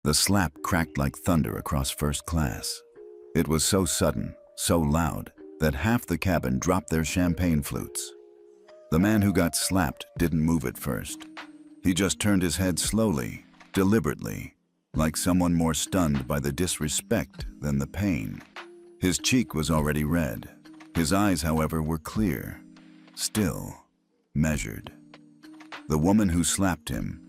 The slap cracked like thunder across first class. It was so sudden, so loud, that half the cabin dropped their champagne flutes. The man who got slapped didn't move at first. He just turned his head slowly, deliberately, like someone more stunned by the disrespect than the pain. His cheek was already red. His eyes, however, were clear, still, measured. The woman who slapped him,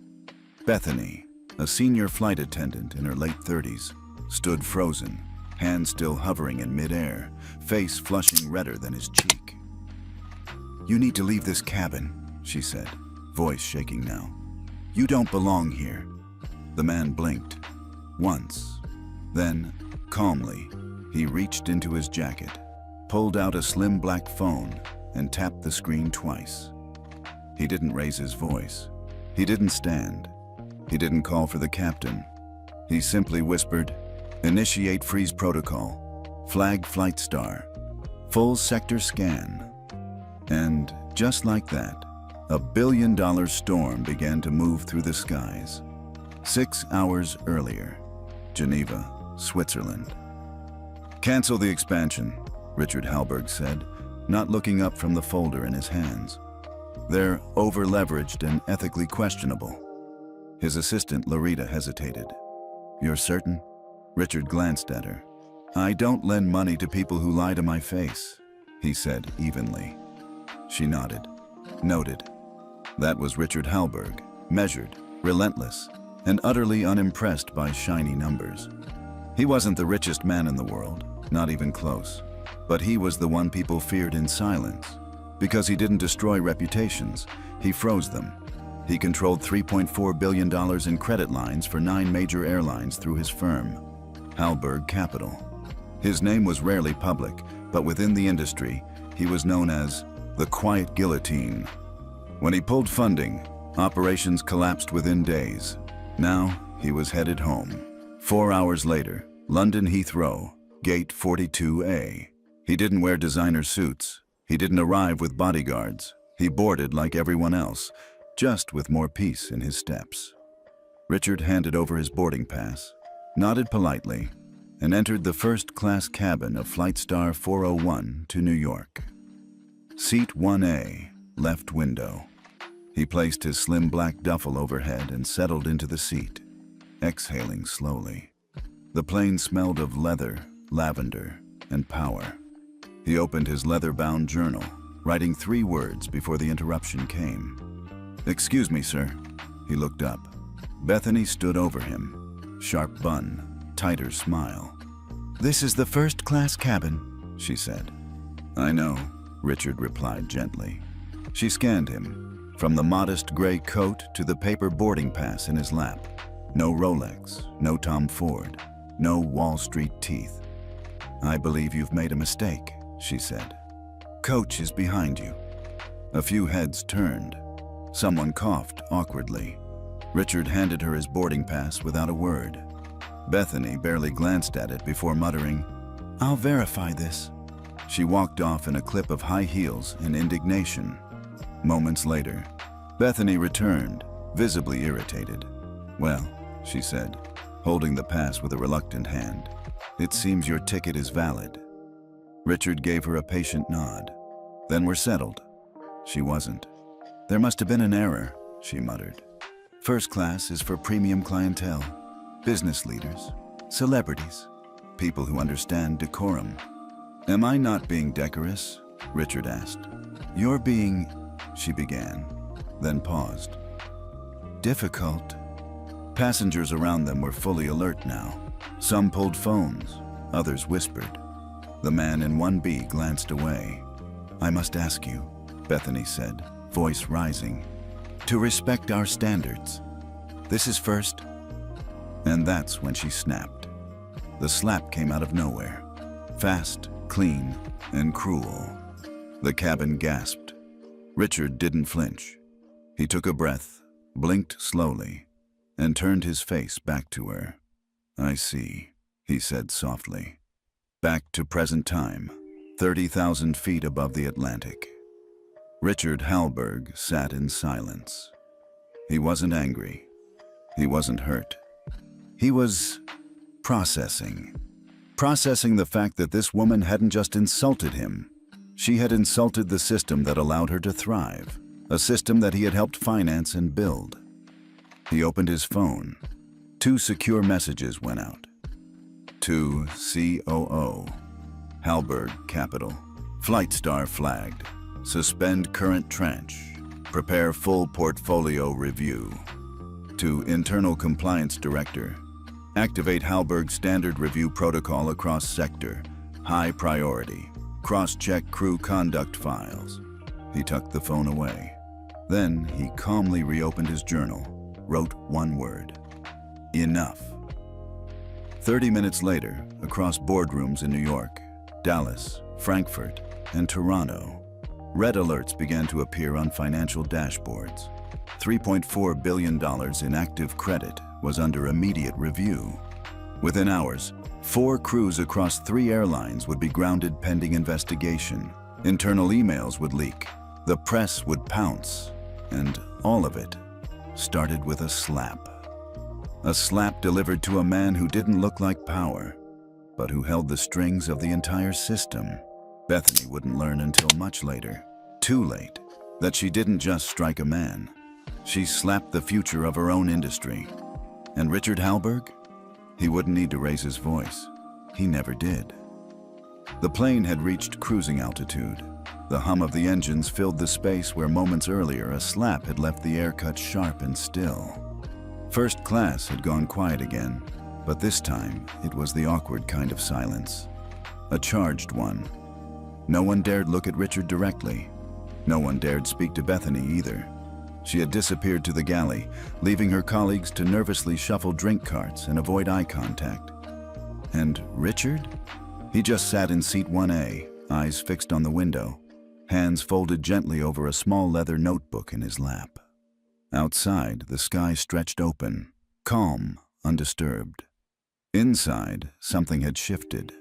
Bethany, a senior flight attendant in her late 30s, stood frozen, hands still hovering in midair, face flushing redder than his cheek. "You need to leave this cabin," she said, voice shaking now. "You don't belong here." The man blinked. Once. Then, calmly, he reached into his jacket, pulled out a slim black phone, and tapped the screen twice. He didn't raise his voice. He didn't stand. He didn't call for the captain. He simply whispered, "Initiate freeze protocol. Flag flight star. Full sector scan." And just like that, a billion-dollar storm began to move through the skies. 6 hours earlier, Geneva, Switzerland. "Cancel the expansion," Richard Hallberg said, not looking up from the folder in his hands. "They're over-leveraged and ethically questionable." His assistant, Larita, hesitated. "You're certain?" Richard glanced at her. "I don't lend money to people who lie to my face," he said evenly. She nodded. Noted. That was Richard Hallberg, measured, relentless, and utterly unimpressed by shiny numbers. He wasn't the richest man in the world, not even close, but he was the one people feared in silence. Because he didn't destroy reputations, he froze them. He controlled $3.4 billion in credit lines for 9 major airlines through his firm, Hallberg Capital. His name was rarely public, but within the industry, he was known as the Quiet Guillotine. When he pulled funding, operations collapsed within days. Now, he was headed home. 4 hours later, London Heathrow, Gate 42A. He didn't wear designer suits. He didn't arrive with bodyguards. He boarded like everyone else, just with more peace in his steps. Richard handed over his boarding pass, nodded politely, and entered the first-class cabin of Flight Star 401 to New York. Seat 1A, left window. He placed his slim black duffel overhead and settled into the seat, exhaling slowly. The plane smelled of leather, lavender, and power. He opened his leather-bound journal, writing 3 words before the interruption came. "Excuse me, sir." He looked up. Bethany stood over him, sharp bun, tighter smile. "This is the first-class cabin," she said. "I know," Richard replied gently. She scanned him, from the modest gray coat to the paper boarding pass in his lap. No Rolex, no Tom Ford, no Wall Street teeth. "I believe you've made a mistake," she said. "Coach is behind you." A few heads turned. Someone coughed awkwardly. Richard handed her his boarding pass without a word. Bethany barely glanced at it before muttering, "I'll verify this." She walked off in a clip of high heels in indignation. Moments later, Bethany returned, visibly irritated. "Well," she said, holding the pass with a reluctant hand, "it seems your ticket is valid." Richard gave her a patient nod. "Then we're settled." She wasn't. "There must have been an error," she muttered. "First class is for premium clientele, business leaders, celebrities, people who understand decorum." "Am I not being decorous?" Richard asked. "You're being," she began, then paused. "Difficult." Passengers around them were fully alert now. Some pulled phones, others whispered. The man in 1B glanced away. "I must ask you," Bethany said, voice rising, "to respect our standards. This is first." And that's when she snapped. The slap came out of nowhere. Fast, clean, and cruel. The cabin gasped. Richard didn't flinch. He took a breath, blinked slowly, and turned his face back to her. "I see," he said softly. Back to present time, 30,000 feet above the Atlantic. Richard Hallberg sat in silence. He wasn't angry. He wasn't hurt. He was processing. Processing the fact that this woman hadn't just insulted him. She had insulted the system that allowed her to thrive, a system that he had helped finance and build. He opened his phone. 2 secure messages went out. To COO, Halberg Capital. Flight star flagged. Suspend current tranche. Prepare full portfolio review. To Internal Compliance Director. Activate Halberg Standard Review Protocol across sector. High priority. Cross-check crew conduct files. He tucked the phone away. Then he calmly reopened his journal, wrote one word. Enough. 30 minutes later, across boardrooms in New York, Dallas, Frankfurt, and Toronto, red alerts began to appear on financial dashboards. $3.4 billion in active credit was under immediate review. Within hours, 4 crews across 3 airlines would be grounded pending investigation. Internal emails would leak. The press would pounce. And all of it started with a slap. A slap delivered to a man who didn't look like power, but who held the strings of the entire system. Bethany wouldn't learn until much later, too late, that she didn't just strike a man. She slapped the future of her own industry. And Richard Halberg? He wouldn't need to raise his voice. He never did. The plane had reached cruising altitude. The hum of the engines filled the space where moments earlier a slap had left the air cut sharp and still. First class had gone quiet again, but this time it was the awkward kind of silence. A charged one. No one dared look at Richard directly. No one dared speak to Bethany either. She had disappeared to the galley, leaving her colleagues to nervously shuffle drink carts and avoid eye contact. And Richard? He just sat in seat 1A, eyes fixed on the window, hands folded gently over a small leather notebook in his lap. Outside, the sky stretched open, calm, undisturbed. Inside, something had shifted,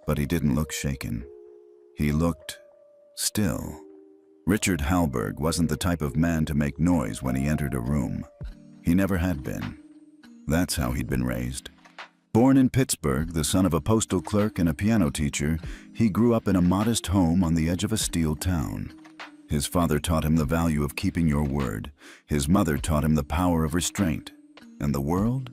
but he didn't look shaken. He looked still. Richard Halberg wasn't the type of man to make noise when he entered a room. He never had been. That's how he'd been raised. Born in Pittsburgh, the son of a postal clerk and a piano teacher, he grew up in a modest home on the edge of a steel town. His father taught him the value of keeping your word. His mother taught him the power of restraint. And the world?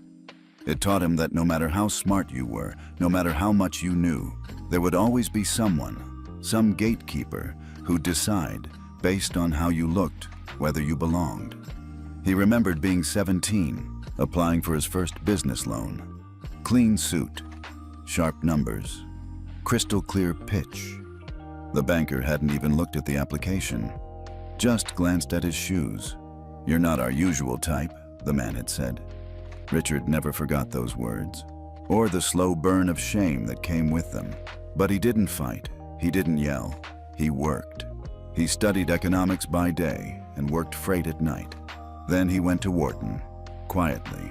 It taught him that no matter how smart you were, no matter how much you knew, there would always be someone, some gatekeeper, who'd decide, based on how you looked, whether you belonged. He remembered being 17, applying for his first business loan. Clean suit, sharp numbers, crystal clear pitch. The banker hadn't even looked at the application, just glanced at his shoes. "You're not our usual type," the man had said. Richard never forgot those words, or the slow burn of shame that came with them. But he didn't fight, he didn't yell, he worked. He studied economics by day and worked freight at night. Then he went to Wharton, quietly.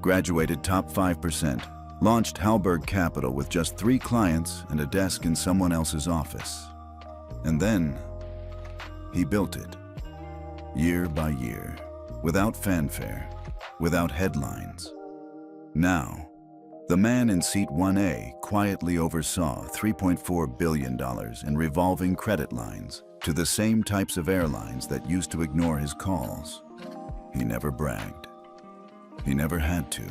Graduated top 5%, launched Halberg Capital with just 3 clients and a desk in someone else's office. And then, he built it. Year by year, without fanfare, without headlines. Now, the man in seat 1A quietly oversaw $3.4 billion in revolving credit lines to the same types of airlines that used to ignore his calls. He never bragged. He never had to.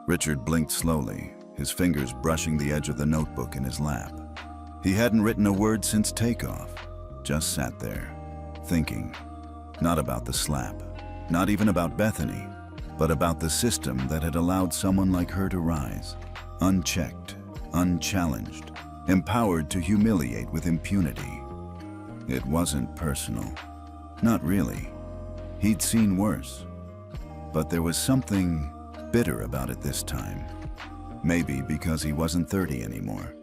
Richard blinked slowly, his fingers brushing the edge of the notebook in his lap. He hadn't written a word since takeoff, just sat there, thinking, not about the slap, not even about Bethany, but about the system that had allowed someone like her to rise, unchecked, unchallenged, empowered to humiliate with impunity. It wasn't personal. Not really. He'd seen worse. But there was something bitter about it this time. Maybe because he wasn't 30 anymore.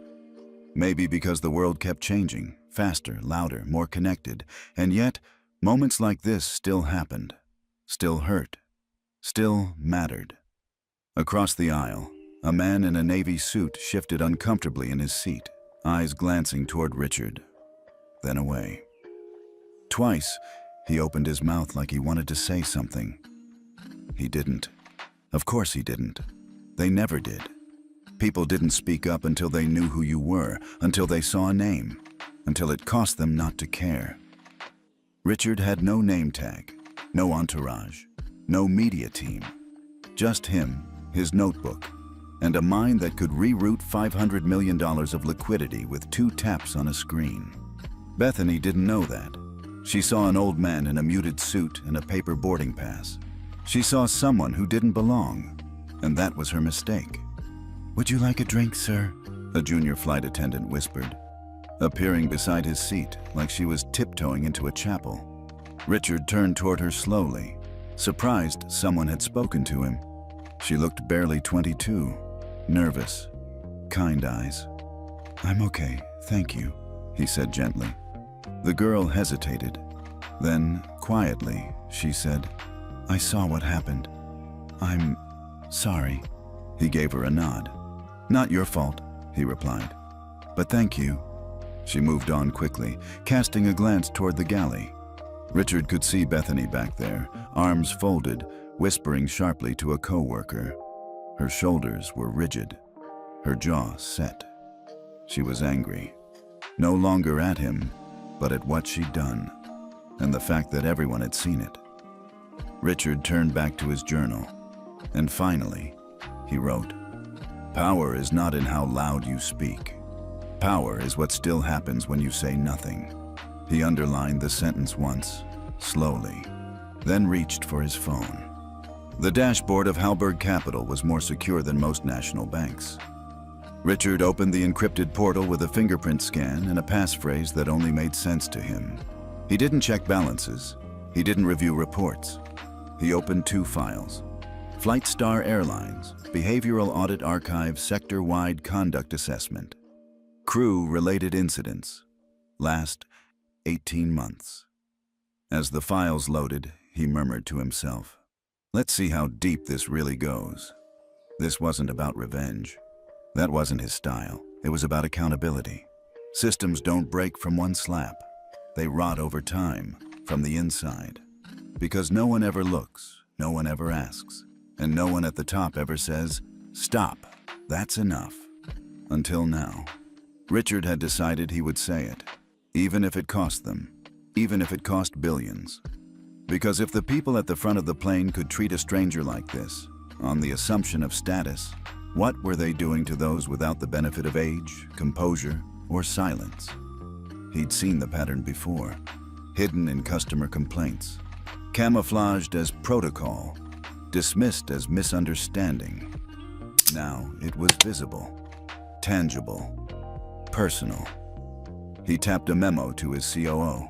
Maybe because the world kept changing, faster, louder, more connected, and yet moments like this still happened, still hurt, still mattered. Across the aisle, a man in a navy suit shifted uncomfortably in his seat, eyes glancing toward Richard, then away. Twice, he opened his mouth like he wanted to say something. He didn't. Of course he didn't. They never did. People didn't speak up until they knew who you were, until they saw a name, until it cost them not to care. Richard had no name tag, no entourage, no media team. Just him, his notebook, and a mind that could reroute $500 million of liquidity with 2 taps on a screen. Bethany didn't know that. She saw an old man in a muted suit and a paper boarding pass. She saw someone who didn't belong, and that was her mistake. "Would you like a drink, sir?" a junior flight attendant whispered, appearing beside his seat like she was tiptoeing into a chapel. Richard turned toward her slowly, surprised someone had spoken to him. She looked barely 22, nervous, kind eyes. "I'm okay, thank you," he said gently. The girl hesitated. Then, quietly, she said, "I saw what happened. I'm sorry." He gave her a nod. "Not your fault," he replied. "But thank you." She moved on quickly, casting a glance toward the galley. Richard could see Bethany back there, arms folded, whispering sharply to a co-worker. Her shoulders were rigid, her jaw set. She was angry, no longer at him, but at what she'd done, and the fact that everyone had seen it. Richard turned back to his journal, and finally, he wrote, "Power is not in how loud you speak. Power is what still happens when you say nothing." He underlined the sentence once, slowly, then reached for his phone. The dashboard of Halberg Capital was more secure than most national banks. Richard opened the encrypted portal with a fingerprint scan and a passphrase that only made sense to him. He didn't check balances. He didn't review reports. He opened 2 files. Flightstar Airlines, Behavioral Audit Archive Sector-Wide Conduct Assessment. Crew-related incidents. Last 18 months. As the files loaded, he murmured to himself, "Let's see how deep this really goes." This wasn't about revenge. That wasn't his style. It was about accountability. Systems don't break from one slap. They rot over time, from the inside. Because no one ever looks, no one ever asks, and no one at the top ever says, "Stop, that's enough." Until now. Richard had decided he would say it, even if it cost them, even if it cost billions. Because if the people at the front of the plane could treat a stranger like this, on the assumption of status, what were they doing to those without the benefit of age, composure, or silence? He'd seen the pattern before, hidden in customer complaints, camouflaged as protocol, dismissed as misunderstanding. Now it was visible, tangible, personal. He tapped a memo to his COO.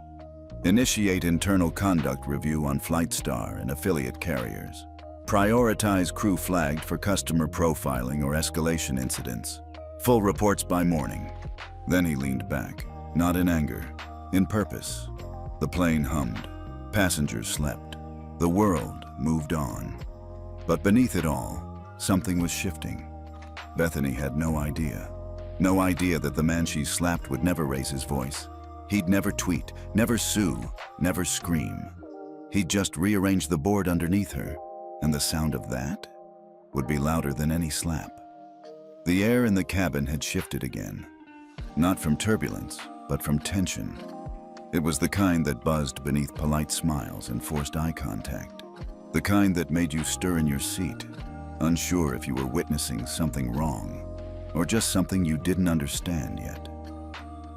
Initiate internal conduct review on Flightstar and affiliate carriers. Prioritize crew flagged for customer profiling or escalation incidents. Full reports by morning. Then he leaned back, not in anger, in purpose. The plane hummed. Passengers slept. The world moved on. But beneath it all, something was shifting. Bethany had no idea. No idea that the man she slapped would never raise his voice. He'd never tweet, never sue, never scream. He'd just rearrange the board underneath her, and the sound of that would be louder than any slap. The air in the cabin had shifted again. Not from turbulence, but from tension. It was the kind that buzzed beneath polite smiles and forced eye contact. The kind that made you stir in your seat, unsure if you were witnessing something wrong, or just something you didn't understand yet.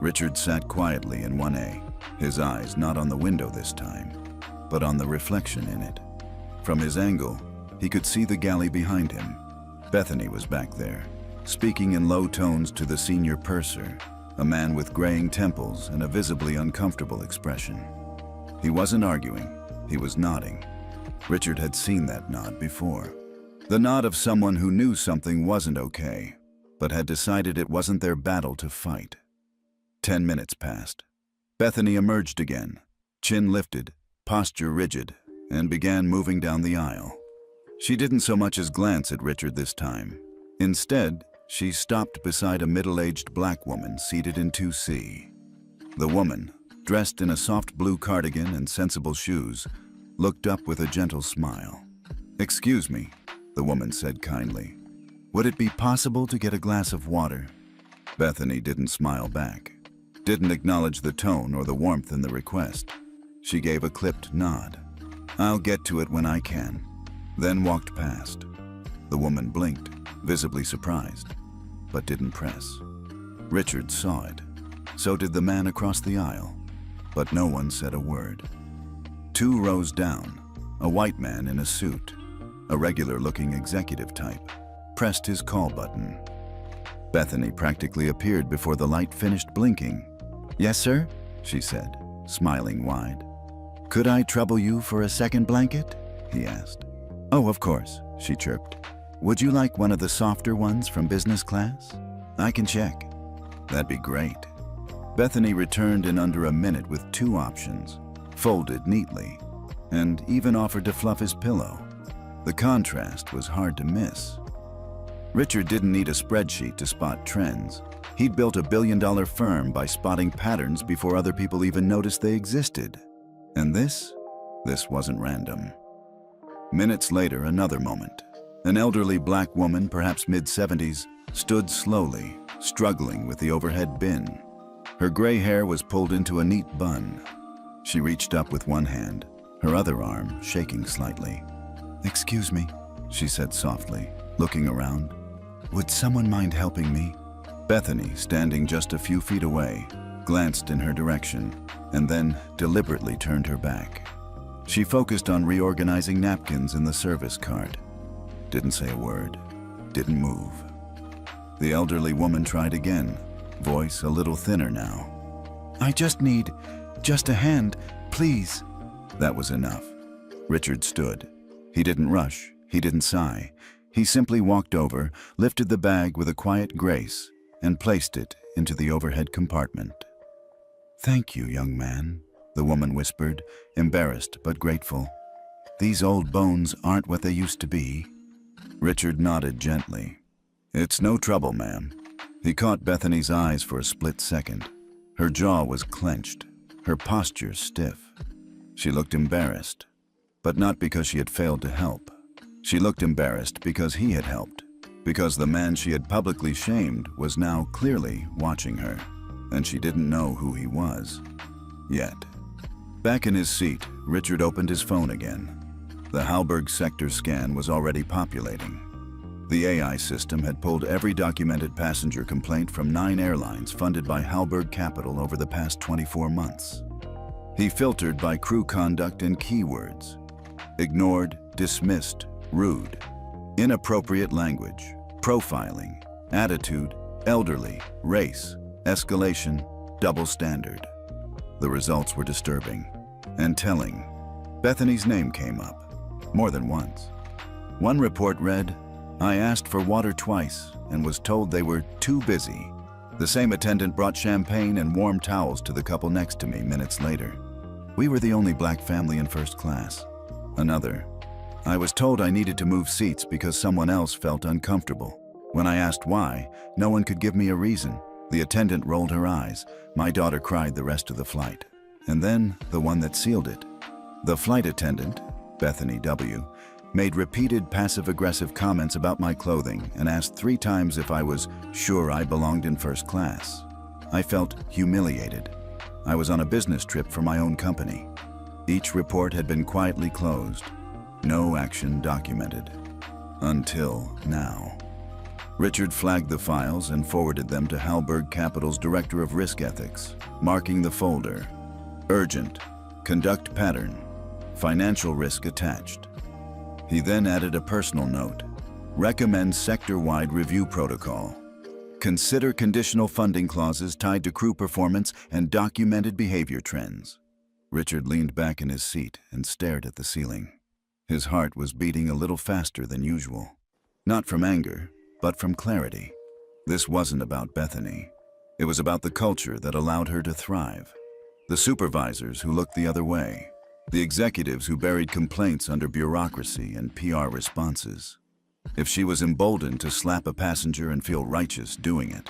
Richard sat quietly in 1A, his eyes not on the window this time, but on the reflection in it. From his angle, he could see the galley behind him. Bethany was back there, speaking in low tones to the senior purser, a man with graying temples and a visibly uncomfortable expression. He wasn't arguing, he was nodding. Richard had seen that nod before. The nod of someone who knew something wasn't okay, but had decided it wasn't their battle to fight. 10 minutes passed. Bethany emerged again, chin lifted, posture rigid, and began moving down the aisle. She didn't so much as glance at Richard this time. Instead, she stopped beside a middle-aged black woman seated in 2C. The woman, dressed in a soft blue cardigan and sensible shoes, looked up with a gentle smile. "Excuse me," the woman said kindly. Would it be possible to get a glass of water? Bethany didn't smile back, didn't acknowledge the tone or the warmth in the request. She gave a clipped nod. I'll get to it when I can, then walked past. The woman blinked, visibly surprised, but didn't press. Richard saw it. So did the man across the aisle, but no one said a word. 2 rows down, a white man in a suit, a regular-looking executive type, pressed his call button. Bethany practically appeared before the light finished blinking. "Yes, sir?" she said, smiling wide. "Could I trouble you for a second blanket?" he asked. "Oh, of course," she chirped. "Would you like one of the softer ones from business class? I can check." "That'd be great." Bethany returned in under a minute with 2 options, folded neatly, and even offered to fluff his pillow. The contrast was hard to miss. Richard didn't need a spreadsheet to spot trends. He'd built a billion-dollar firm by spotting patterns before other people even noticed they existed. And this wasn't random. Minutes later, another moment. An elderly black woman, perhaps mid-70s, stood slowly, struggling with the overhead bin. Her gray hair was pulled into a neat bun. She reached up with one hand, her other arm shaking slightly. "Excuse me," she said softly, looking around. "Would someone mind helping me?" Bethany, standing just a few feet away, glanced in her direction and then deliberately turned her back. She focused on reorganizing napkins in the service cart. Didn't say a word, didn't move. The elderly woman tried again, voice a little thinner now. "I just need a hand, please." That was enough. Richard stood. He didn't rush, he didn't sigh. He simply walked over, lifted the bag with a quiet grace, and placed it into the overhead compartment. "Thank you, young man," the woman whispered, embarrassed but grateful. "These old bones aren't what they used to be." Richard nodded gently. "It's no trouble, ma'am." He caught Bethany's eyes for a split second. Her jaw was clenched, her posture stiff. She looked embarrassed, but not because she had failed to help. She looked embarrassed because he had helped, because the man she had publicly shamed was now clearly watching her, and she didn't know who he was. Yet. Back in his seat, Richard opened his phone again. The Halberg sector scan was already populating. The AI system had pulled every documented passenger complaint from 9 airlines funded by Halberg Capital over the past 24 months. He filtered by crew conduct and keywords. Ignored, dismissed, rude, inappropriate language, profiling, attitude, elderly, race, escalation, double standard. The results were disturbing and telling. Bethany's name came up, more than once. One report read, "I asked for water twice and was told they were too busy." The same attendant brought champagne and warm towels to the couple next to me minutes later. "We were the only black family in first class." Another, "I was told I needed to move seats because someone else felt uncomfortable. When I asked why, no one could give me a reason. The attendant rolled her eyes. My daughter cried the rest of the flight." And then the one that sealed it. The flight attendant, Bethany W., made repeated passive-aggressive comments about my clothing and asked 3 times if I was sure I belonged in first class. I felt humiliated. I was on a business trip for my own company. Each report had been quietly closed. No action documented. Until now. Richard flagged the files and forwarded them to Halberg Capital's Director of Risk Ethics, marking the folder, "Urgent, conduct pattern, financial risk attached." He then added a personal note, "Recommend sector-wide review protocol. Consider conditional funding clauses tied to crew performance and documented behavior trends." Richard leaned back in his seat and stared at the ceiling. His heart was beating a little faster than usual. Not from anger, but from clarity. This wasn't about Bethany. It was about the culture that allowed her to thrive. The supervisors who looked the other way. The executives who buried complaints under bureaucracy and PR responses. If she was emboldened to slap a passenger and feel righteous doing it,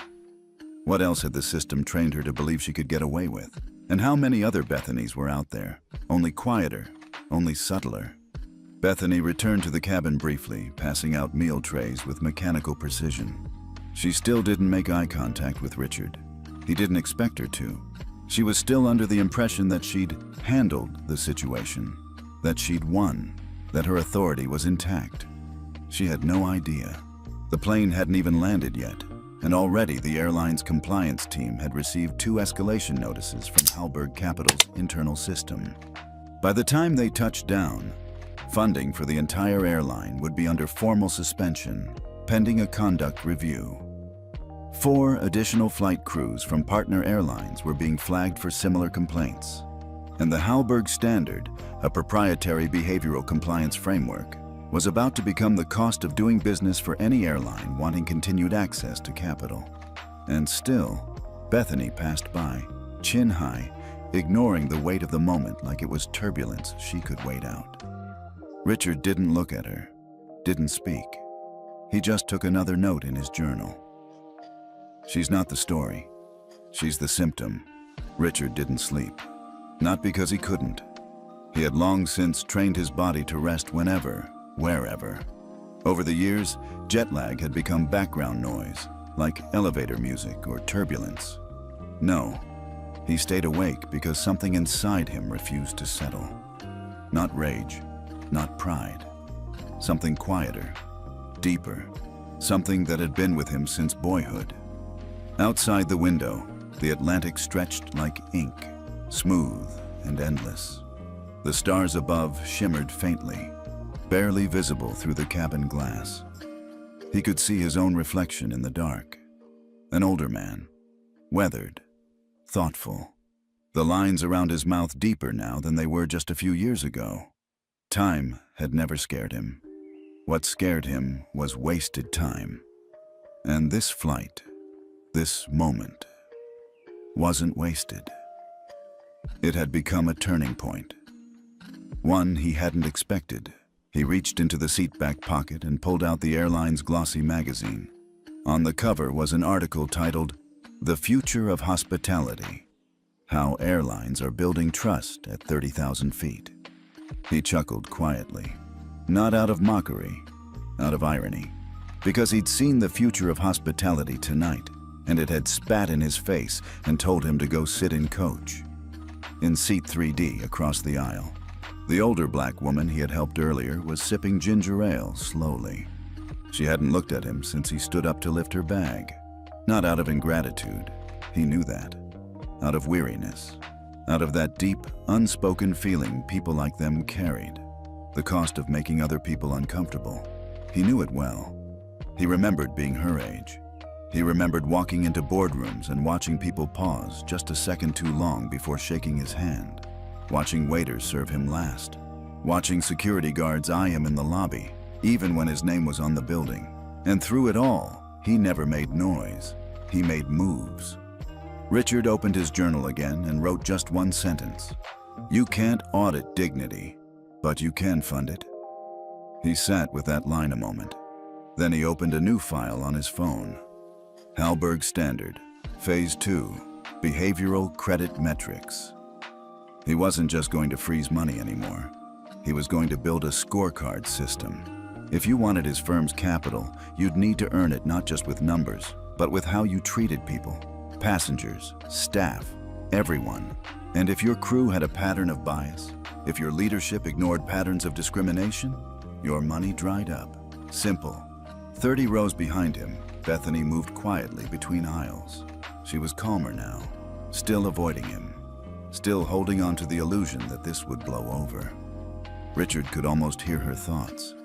what else had the system trained her to believe she could get away with? And how many other Bethanys were out there, only quieter, only subtler? Bethany returned to the cabin briefly, passing out meal trays with mechanical precision. She still didn't make eye contact with Richard. He didn't expect her to. She was still under the impression that she'd handled the situation, that she'd won, that her authority was intact. She had no idea. The plane hadn't even landed yet, and already the airline's compliance team had received 2 escalation notices from Hallberg Capital's internal system. By the time they touched down, funding for the entire airline would be under formal suspension, pending a conduct review. 4 additional flight crews from partner airlines were being flagged for similar complaints. And the Hallberg Standard, a proprietary behavioral compliance framework, was about to become the cost of doing business for any airline wanting continued access to capital. And still, Bethany passed by, chin high, ignoring the weight of the moment like it was turbulence she could wait out. Richard didn't look at her, didn't speak. He just took another note in his journal. She's not the story. She's the symptom. Richard didn't sleep. Not because he couldn't. He had long since trained his body to rest whenever, wherever. Over the years, jet lag had become background noise, like elevator music or turbulence. No, he stayed awake because something inside him refused to settle. Not rage, not pride. Something quieter, deeper, something that had been with him since boyhood. Outside the window, the Atlantic stretched like ink, smooth and endless. The stars above shimmered faintly, barely visible through the cabin glass. He could see his own reflection in the dark. An older man, weathered, thoughtful. The lines around his mouth deeper now than they were just a few years ago. Time had never scared him. What scared him was wasted time. And this flight, this moment, wasn't wasted. It had become a turning point. One he hadn't expected. He reached into the seat-back pocket and pulled out the airline's glossy magazine. On the cover was an article titled, "The Future of Hospitality: How Airlines Are Building Trust at 30,000 Feet." He chuckled quietly, not out of mockery, out of irony, because he'd seen the future of hospitality tonight, and it had spat in his face and told him to go sit in coach. In seat 3D across the aisle, the older black woman he had helped earlier was sipping ginger ale slowly. She hadn't looked at him since he stood up to lift her bag. Not out of ingratitude, he knew that. Out of weariness. Out of that deep, unspoken feeling people like them carried. The cost of making other people uncomfortable. He knew it well. He remembered being her age. He remembered walking into boardrooms and watching people pause just a second too long before shaking his hand. Watching waiters serve him last. Watching security guards eye him in the lobby, even when his name was on the building. And through it all, he never made noise. He made moves. Richard opened his journal again and wrote just one sentence. "You can't audit dignity, but you can fund it." He sat with that line a moment. Then he opened a new file on his phone. Hallberg Standard, Phase 2, Behavioral Credit Metrics. He wasn't just going to freeze money anymore. He was going to build a scorecard system. If you wanted his firm's capital, you'd need to earn it not just with numbers, but with how you treated people, passengers, staff, everyone. And if your crew had a pattern of bias, if your leadership ignored patterns of discrimination, your money dried up. Simple. 30 rows behind him, Bethany moved quietly between aisles. She was calmer now, still avoiding him, still holding on to the illusion that this would blow over. Richard could almost hear her thoughts.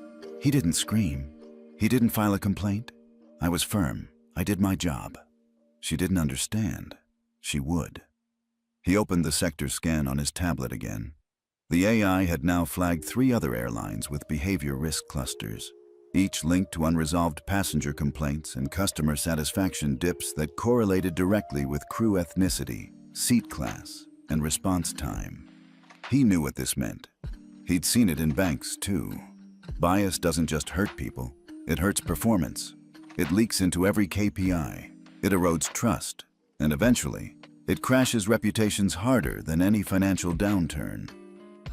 He didn't scream. He didn't file a complaint. I was firm. I did my job. She didn't understand. She would. He opened the sector scan on his tablet again. The AI had now flagged 3 other airlines with behavior risk clusters, each linked to unresolved passenger complaints and customer satisfaction dips that correlated directly with crew ethnicity, seat class, and response time. He knew what this meant. He'd seen it in banks, too. Bias doesn't just hurt people, it hurts performance. It leaks into every KPI. It erodes trust. And eventually, it crashes reputations harder than any financial downturn.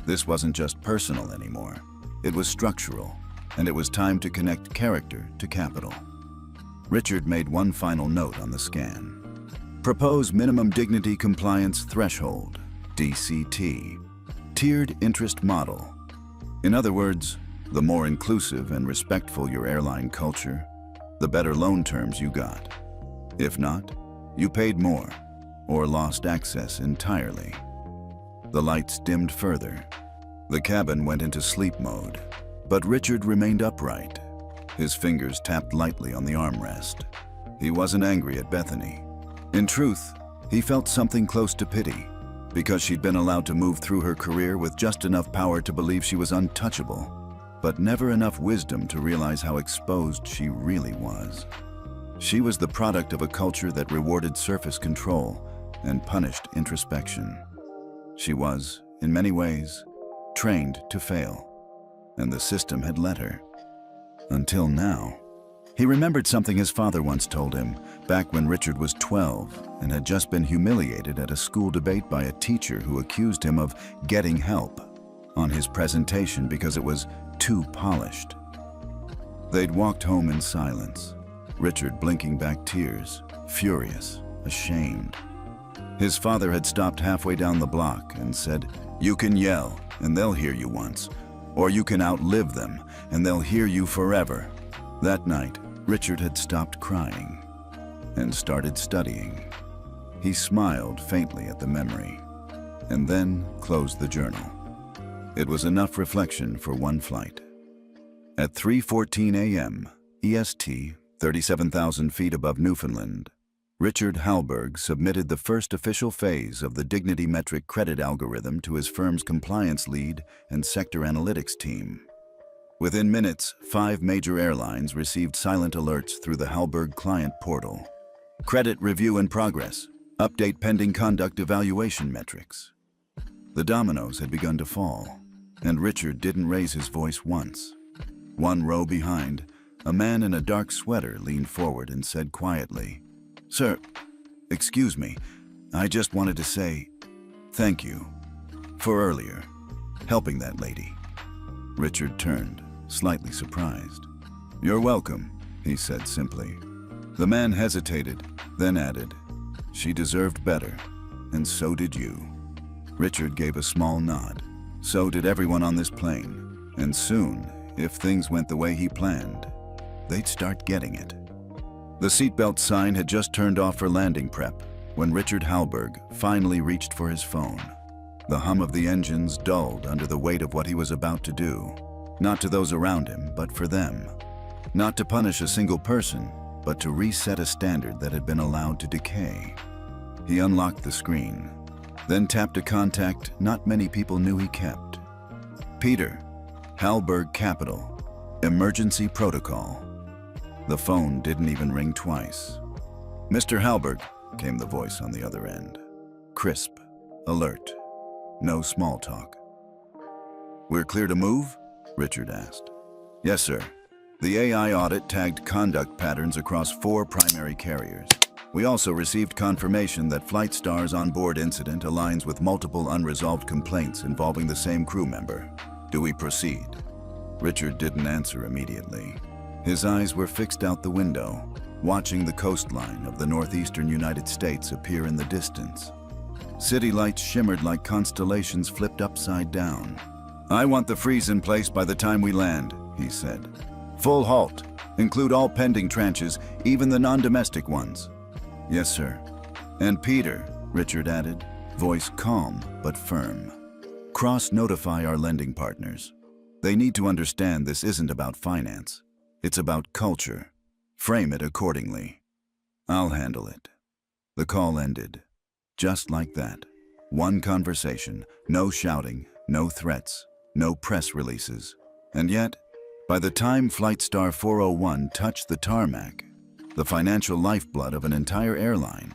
This wasn't just personal anymore. It was structural, and it was time to connect character to capital. Richard made one final note on the scan. Propose Minimum Dignity Compliance Threshold, DCT. Tiered Interest Model. In other words, the more inclusive and respectful your airline culture, the better loan terms you got. If not, you paid more or lost access entirely. The lights dimmed further. The cabin went into sleep mode, but Richard remained upright. His fingers tapped lightly on the armrest. He wasn't angry at Bethany. In truth, he felt something close to pity, because she'd been allowed to move through her career with just enough power to believe she was untouchable, but never enough wisdom to realize how exposed she really was. She was the product of a culture that rewarded surface control and punished introspection. She was, in many ways, trained to fail, and the system had let her. Until now. He remembered something his father once told him, back when Richard was 12 and had just been humiliated at a school debate by a teacher who accused him of getting help on his presentation because it was too polished. They'd walked home in silence, Richard blinking back tears, furious, ashamed. His father had stopped halfway down the block and said, "You can yell, and they'll hear you once, or you can outlive them, and they'll hear you forever." That night, Richard had stopped crying and started studying. He smiled faintly at the memory, and then closed the journal. It was enough reflection for one flight. At 3:14 a.m., EST, 37,000 feet above Newfoundland, Richard Hallberg submitted the first official phase of the Dignity Metric credit algorithm to his firm's compliance lead and sector analytics team. Within minutes, 5 major airlines received silent alerts through the Hallberg client portal. Credit review in progress. Update pending conduct evaluation metrics. The dominoes had begun to fall, and Richard didn't raise his voice once. One row behind, a man in a dark sweater leaned forward and said quietly, "Sir, excuse me, I just wanted to say thank you for earlier, helping that lady." Richard turned, slightly surprised. "You're welcome," he said simply. The man hesitated, then added, "She deserved better, and so did you." Richard gave a small nod. So did everyone on this plane, and soon, if things went the way he planned, they'd start getting it. The seatbelt sign had just turned off for landing prep when Richard Hallberg finally reached for his phone. The hum of the engines dulled under the weight of what he was about to do. Not to those around him, but for them. Not to punish a single person, but to reset a standard that had been allowed to decay. He unlocked the screen, then tapped a contact not many people knew he kept. "Peter, Hallberg Capital, Emergency Protocol." The phone didn't even ring twice. "Mr. Hallberg," came the voice on the other end. Crisp, alert, no small talk. "We're clear to move?" Richard asked. "Yes, sir. The AI audit tagged conduct patterns across 4 primary carriers. We also received confirmation that Flightstar's onboard incident aligns with multiple unresolved complaints involving the same crew member. Do we proceed?" Richard didn't answer immediately. His eyes were fixed out the window, watching the coastline of the northeastern United States appear in the distance. City lights shimmered like constellations flipped upside down. "I want the freeze in place by the time we land," he said. "Full halt. Include all pending tranches, even the non-domestic ones." "Yes, sir." "And Peter," Richard added, voice calm but firm. "Cross-notify our lending partners. They need to understand this isn't about finance. It's about culture. Frame it accordingly." "I'll handle it." The call ended. Just like that. One conversation, no shouting, no threats, no press releases. And yet, by the time Flightstar 401 touched the tarmac, the financial lifeblood of an entire airline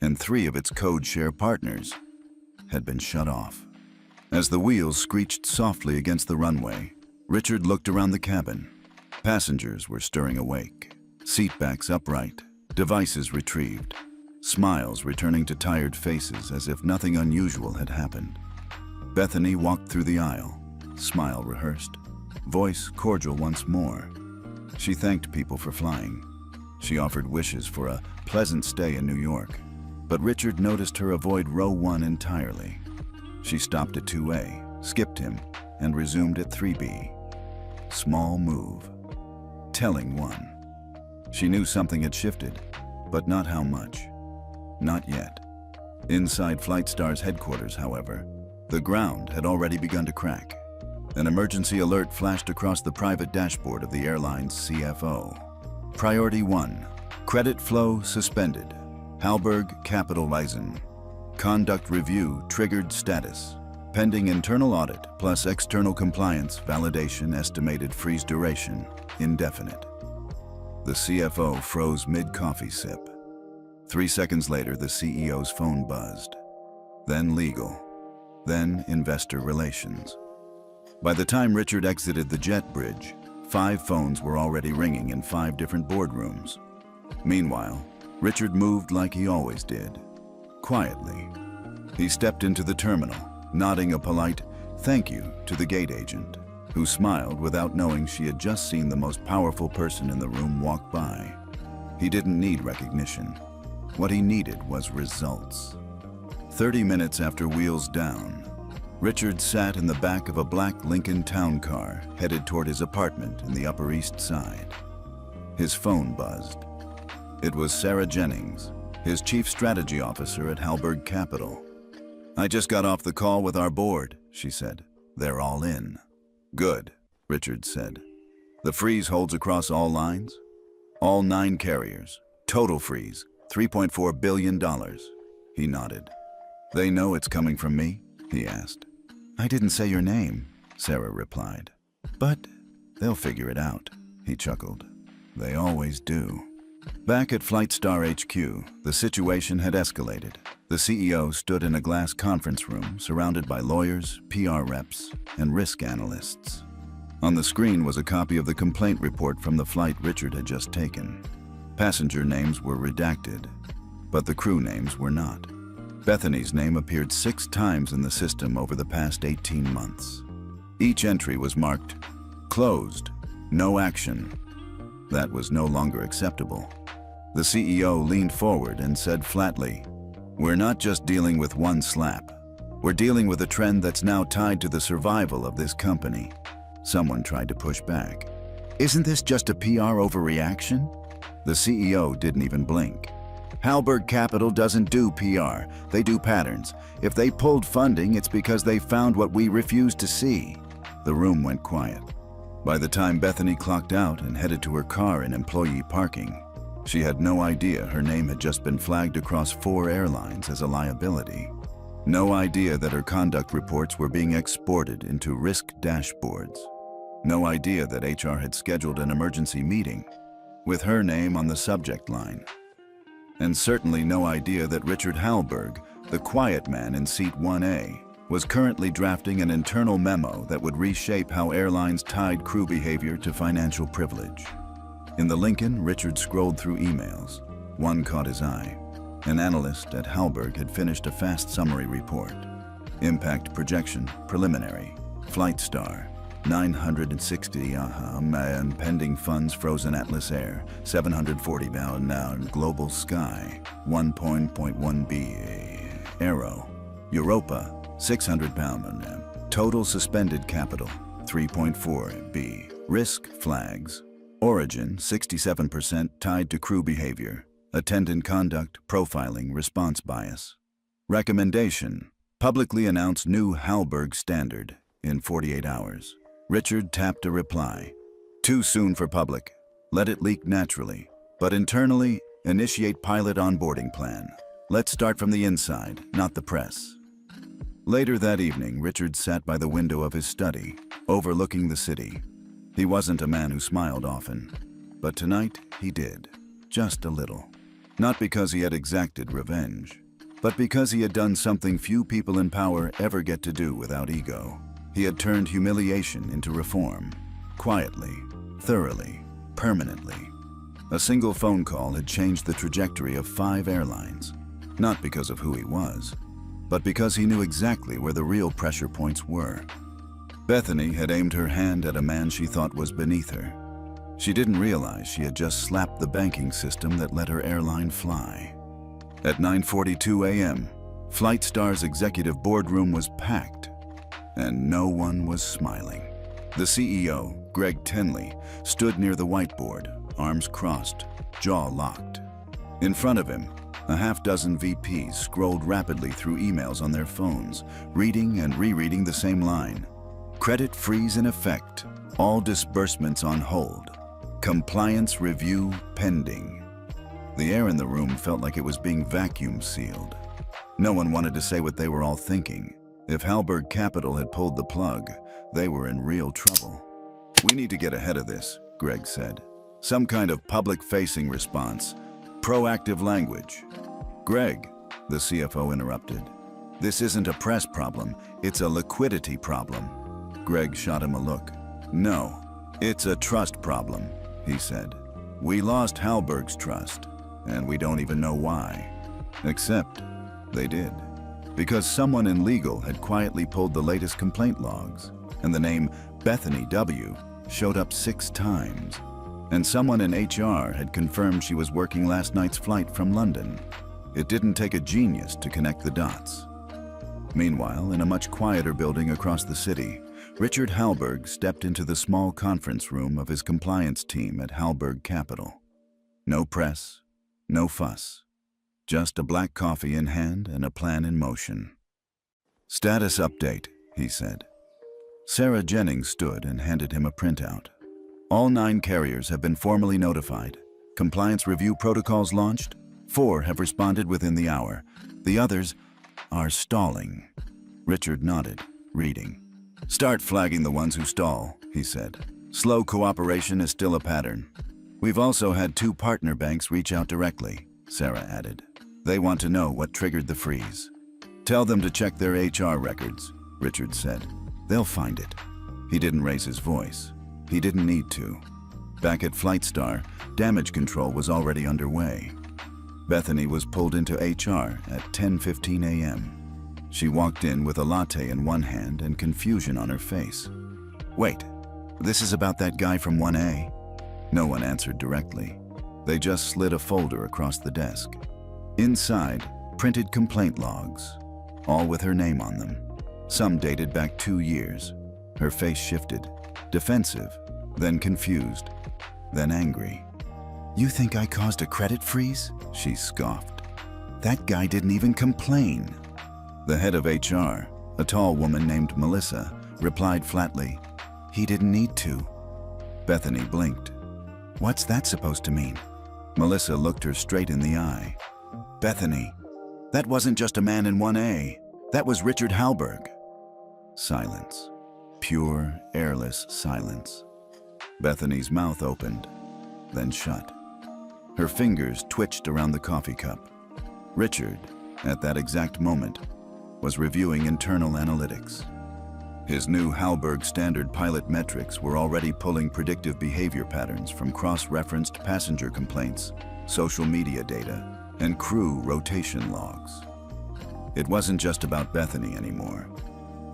and 3 of its code-share partners had been shut off. As the wheels screeched softly against the runway, Richard looked around the cabin. Passengers were stirring awake, seatbacks upright, devices retrieved, smiles returning to tired faces as if nothing unusual had happened. Bethany walked through the aisle, smile rehearsed. voice cordial once more. She thanked people for flying. She offered wishes for a pleasant stay in New York. But Richard noticed her avoid row 1 entirely. She stopped at 2A, skipped him, and resumed at 3B. Small move. Telling one. She knew something had shifted, but not how much. Not yet. Inside Flightstar's headquarters, however, the ground had already begun to crack. An emergency alert flashed across the private dashboard of the airline's CFO. Priority 1. Credit flow suspended. Hallberg Capital Reisen. Conduct review triggered status. Pending internal audit plus external compliance validation estimated freeze duration indefinite. The CFO froze mid-coffee sip. 3 seconds later, the CEO's phone buzzed. Then legal. Then investor relations. By the time Richard exited the jet bridge, 5 phones were already ringing in 5 different boardrooms. Meanwhile, Richard moved like he always did, quietly. He stepped into the terminal, nodding a polite thank you to the gate agent, who smiled without knowing she had just seen the most powerful person in the room walk by. He didn't need recognition. What he needed was results. 30 minutes after wheels down, Richard sat in the back of a black Lincoln town car headed toward his apartment in the Upper East Side. His phone buzzed. It was Sarah Jennings, his chief strategy officer at Hallberg Capital. "I just got off the call with our board," she said. "They're all in." "Good," Richard said. "The freeze holds across all lines?" "All 9 carriers. Total freeze, $3.4 billion. He nodded. "They know it's coming from me?" he asked. "I didn't say your name," Sarah replied. "But they'll figure it out," he chuckled. "They always do." Back at Flightstar HQ, the situation had escalated. The CEO stood in a glass conference room surrounded by lawyers, PR reps, and risk analysts. On the screen was a copy of the complaint report from the flight Richard had just taken. Passenger names were redacted, but the crew names were not. Bethany's name appeared 6 times in the system over the past 18 months. Each entry was marked, "Closed, no action." That was no longer acceptable. The CEO leaned forward and said flatly, "We're not just dealing with one slap. We're dealing with a trend that's now tied to the survival of this company." Someone tried to push back. "Isn't this just a PR overreaction?" The CEO didn't even blink. "Hallberg Capital doesn't do PR, they do patterns. If they pulled funding, it's because they found what we refused to see." The room went quiet. By the time Bethany clocked out and headed to her car in employee parking, she had no idea her name had just been flagged across 4 airlines as a liability. No idea that her conduct reports were being exported into risk dashboards. No idea that HR had scheduled an emergency meeting with her name on the subject line. And certainly no idea that Richard Hallberg, the quiet man in seat 1A, was currently drafting an internal memo that would reshape how airlines tied crew behavior to financial privilege. In the Lincoln, Richard scrolled through emails. One caught his eye. An analyst at Hallberg had finished a fast summary report. Impact projection, preliminary. Flightstar, 960 and pending funds frozen Atlas Air, 740 now Global Sky, 1.1 B. Aero, Europa, 600 pound, total suspended capital, 3.4 B. Risk flags, origin 67% tied to crew behavior, attendant conduct, profiling, response bias. Recommendation, publicly announce new Hallberg standard in 48 hours. Richard tapped a reply. Too soon for public. Let it leak naturally. But internally, initiate pilot onboarding plan. Let's start from the inside, not the press. Later that evening, Richard sat by the window of his study, overlooking the city. He wasn't a man who smiled often, but tonight he did, just a little. Not because he had exacted revenge, but because he had done something few people in power ever get to do without ego. He had turned humiliation into reform, quietly, thoroughly, permanently. A single phone call had changed the trajectory of 5 airlines, not because of who he was, but because he knew exactly where the real pressure points were. Bethany had aimed her hand at a man she thought was beneath her. She didn't realize she had just slapped the banking system that let her airline fly. At 9:42 a.m., Flightstar's executive boardroom was packed, and no one was smiling. The CEO, Greg Tenley, stood near the whiteboard, arms crossed, jaw locked. In front of him, a half-dozen VPs scrolled rapidly through emails on their phones, reading and rereading the same line. Credit freeze in effect. All disbursements on hold. Compliance review pending. The air in the room felt like it was being vacuum sealed. No one wanted to say what they were all thinking. If Halberg Capital had pulled the plug, they were in real trouble. We need to get ahead of this, Greg said. Some kind of public-facing response. Proactive language. Greg, the CFO interrupted. This isn't a press problem, it's a liquidity problem. Greg shot him a look. No, it's a trust problem, he said. We lost Halberg's trust, and we don't even know why. Except they did. Because someone in legal had quietly pulled the latest complaint logs, and the name Bethany W. showed up 6 times. And someone in HR had confirmed she was working last night's flight from London. It didn't take a genius to connect the dots. Meanwhile, in a much quieter building across the city, Richard Halberg stepped into the small conference room of his compliance team at Halberg Capital. No press, no fuss. Just a black coffee in hand and a plan in motion. Status update, he said. Sarah Jennings stood and handed him a printout. All 9 carriers have been formally notified. Compliance review protocols launched. 4 have responded within the hour. The others are stalling. Richard nodded, reading. Start flagging the ones who stall, he said. Slow cooperation is still a pattern. We've also had 2 partner banks reach out directly, Sarah added. They want to know what triggered the freeze. Tell them to check their HR records, Richard said. They'll find it. He didn't raise his voice. He didn't need to. Back at Flightstar, damage control was already underway. Bethany was pulled into HR at 10:15 a.m. She walked in with a latte in one hand and confusion on her face. Wait, this is about that guy from 1A? No one answered directly. They just slid a folder across the desk. Inside, printed complaint logs, all with her name on them. Some dated back 2 years. Her face shifted, defensive, then confused, then angry. You think I caused a credit freeze? She scoffed. That guy didn't even complain. The head of HR, a tall woman named Melissa, replied flatly, he didn't need to. Bethany blinked. What's that supposed to mean? Melissa looked her straight in the eye. Bethany, that wasn't just a man in 1A. That was Richard Halberg. Silence. Pure, airless silence. Bethany's mouth opened, then shut. Her fingers twitched around the coffee cup. Richard, at that exact moment, was reviewing internal analytics. His new Halberg standard pilot metrics were already pulling predictive behavior patterns from cross-referenced passenger complaints, social media data, and crew rotation logs. It wasn't just about Bethany anymore.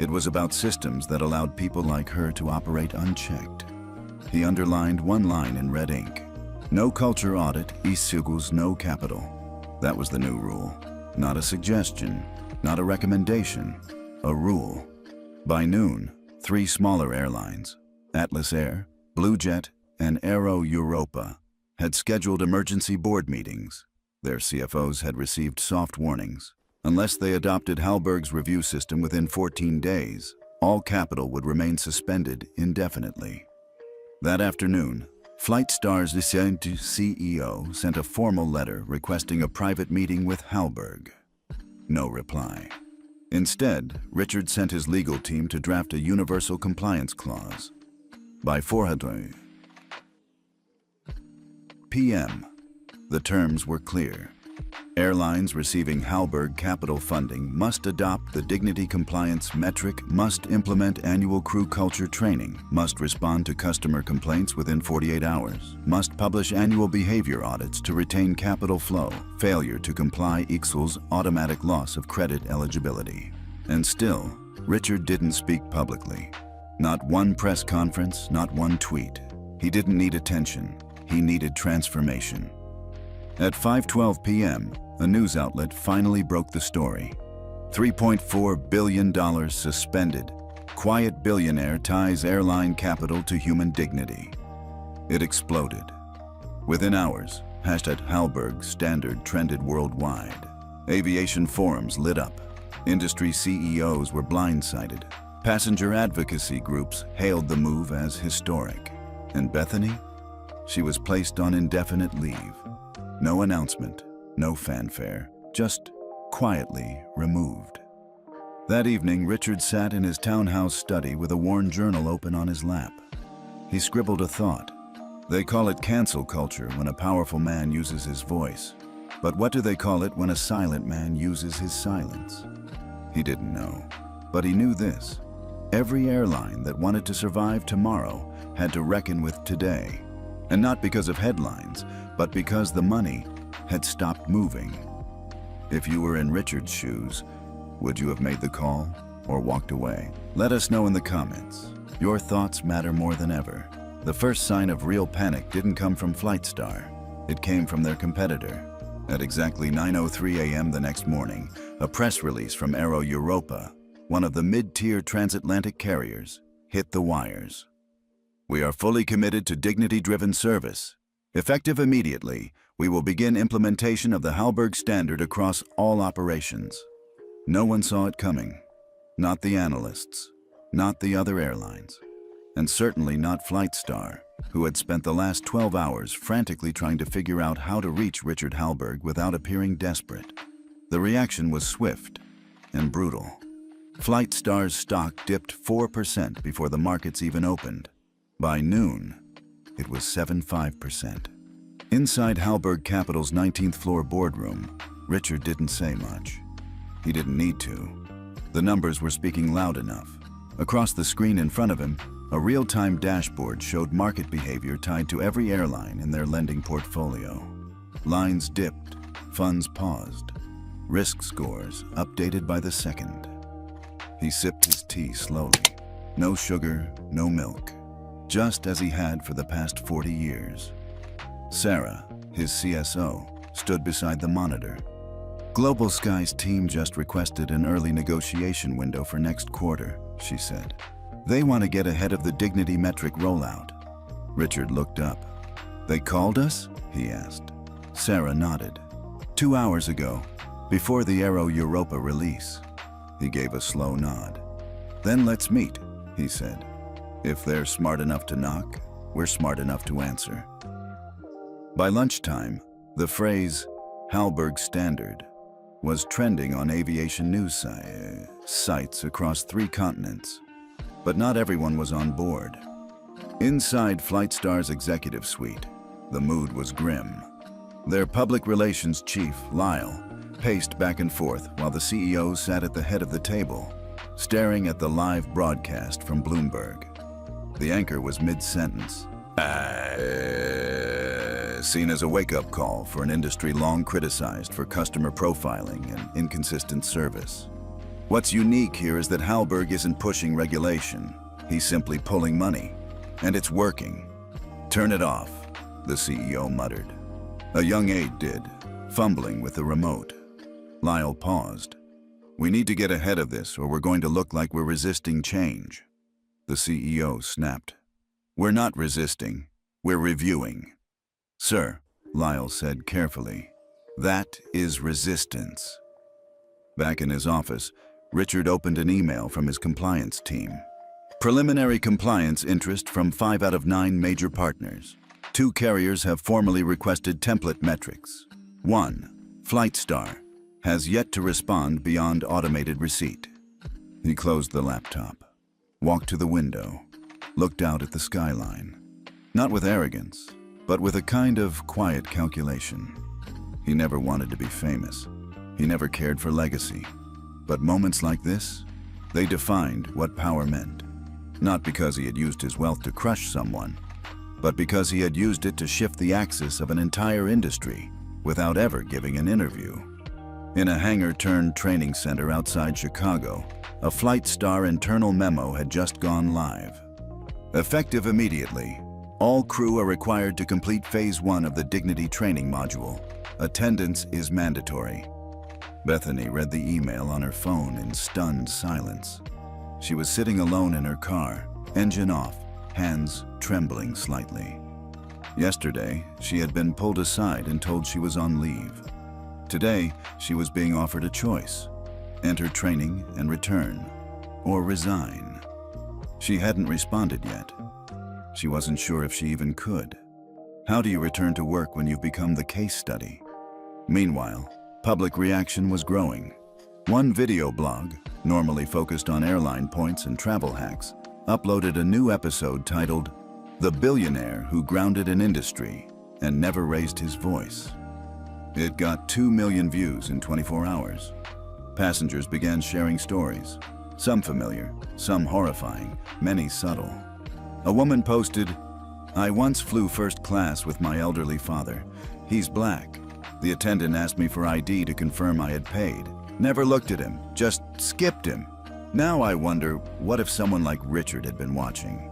It was about systems that allowed people like her to operate unchecked. He underlined one line in red ink. No culture audit equals no capital. That was the new rule. Not a suggestion, not a recommendation, a rule. By noon, 3 smaller airlines, Atlas Air, Blue Jet, and Aero Europa, had scheduled emergency board meetings. Their CFOs had received soft warnings. Unless they adopted Halberg's review system within 14 days, all capital would remain suspended indefinitely. That afternoon, Flightstar's CEO sent a formal letter requesting a private meeting with Halberg. No reply. Instead, Richard sent his legal team to draft a universal compliance clause. By 4:00 p.m., the terms were clear. Airlines receiving Halberg Capital funding must adopt the dignity compliance metric, must implement annual crew culture training, must respond to customer complaints within 48 hours, must publish annual behavior audits to retain capital flow. Failure to comply equals automatic loss of credit eligibility. And still, Richard didn't speak publicly. Not one press conference, not one tweet. He didn't need attention. He needed transformation. At 5:12 p.m., a news outlet finally broke the story. $3.4 billion suspended. Quiet billionaire ties airline capital to human dignity. It exploded. Within hours, #Hallberg Standard trended worldwide. Aviation forums lit up. Industry CEOs were blindsided. Passenger advocacy groups hailed the move as historic. And Bethany? She was placed on indefinite leave. No announcement, no fanfare, just quietly removed. That evening, Richard sat in his townhouse study with a worn journal open on his lap. He scribbled a thought. They call it cancel culture when a powerful man uses his voice. But what do they call it when a silent man uses his silence? He didn't know, but he knew this. Every airline that wanted to survive tomorrow had to reckon with today. And not because of headlines, but because the money had stopped moving. If you were in Richard's shoes, would you have made the call or walked away? Let us know in the comments. Your thoughts matter more than ever. The first sign of real panic didn't come from Flightstar. It came from their competitor. At exactly 9:03 a.m. the next morning, a press release from Aero Europa, one of the mid-tier transatlantic carriers, hit the wires. We are fully committed to dignity-driven service. Effective immediately, we will begin implementation of the Hallberg Standard across all operations. No one saw it coming. Not the analysts, not the other airlines, and certainly not Flightstar, who had spent the last 12 hours frantically trying to figure out how to reach Richard Hallberg without appearing desperate. The reaction was swift and brutal. Flightstar's stock dipped 4% before the markets even opened. By noon, it was 7.5%. Inside Hallberg Capital's 19th floor boardroom, Richard didn't say much. He didn't need to. The numbers were speaking loud enough. Across the screen in front of him, a real-time dashboard showed market behavior tied to every airline in their lending portfolio. Lines dipped, funds paused, risk scores updated by the second. He sipped his tea slowly. No sugar, no milk, just as he had for the past 40 years. Sarah, his CSO, stood beside the monitor. Global Sky's team just requested an early negotiation window for next quarter, she said. They want to get ahead of the dignity metric rollout. Richard looked up. They called us? He asked. Sarah nodded. 2 hours ago, before the Aero Europa release. He gave a slow nod. Then let's meet, he said. If they're smart enough to knock, we're smart enough to answer. By lunchtime, the phrase Hallberg Standard was trending on aviation news sites across 3 continents. But not everyone was on board. Inside Flightstar's executive suite, the mood was grim. Their public relations chief, Lyle, paced back and forth while the CEO sat at the head of the table, staring at the live broadcast from Bloomberg. The anchor was mid-sentence. Seen as a wake-up call for an industry long criticized for customer profiling and inconsistent service. What's unique here is that Hallberg isn't pushing regulation. He's simply pulling money. And it's working. Turn it off, the CEO muttered. A young aide did, fumbling with the remote. Lyle paused. We need to get ahead of this or we're going to look like we're resisting change. The CEO snapped. We're not resisting. We're reviewing. Sir, Lyle said carefully, that is resistance. Back in his office, Richard opened an email from his compliance team. Preliminary compliance interest from 5 out of 9 major partners. 2 carriers have formally requested template metrics. 1, Flightstar, has yet to respond beyond automated receipt. He closed the laptop, walked to the window, looked out at the skyline. Not with arrogance, but with a kind of quiet calculation. He never wanted to be famous. He never cared for legacy. But moments like this, they defined what power meant. Not because he had used his wealth to crush someone, but because he had used it to shift the axis of an entire industry without ever giving an interview. In a hangar-turned-training center outside Chicago, a Flight Star internal memo had just gone live. Effective immediately, all crew are required to complete Phase 1 of the Dignity Training Module. Attendance is mandatory. Bethany read the email on her phone in stunned silence. She was sitting alone in her car, engine off, hands trembling slightly. Yesterday, she had been pulled aside and told she was on leave. Today, she was being offered a choice: enter training and return, or resign. She hadn't responded yet. She wasn't sure if she even could. How do you return to work when you've become the case study? Meanwhile, public reaction was growing. One video blog, normally focused on airline points and travel hacks, uploaded a new episode titled "The Billionaire Who Grounded an Industry and Never Raised His Voice." It got 2 million views in 24 hours. Passengers began sharing stories, some familiar, some horrifying, many subtle. A woman posted, "I once flew first class with my elderly father. He's black. The attendant asked me for ID to confirm I had paid. Never looked at him, just skipped him. Now I wonder, what if someone like Richard had been watching?"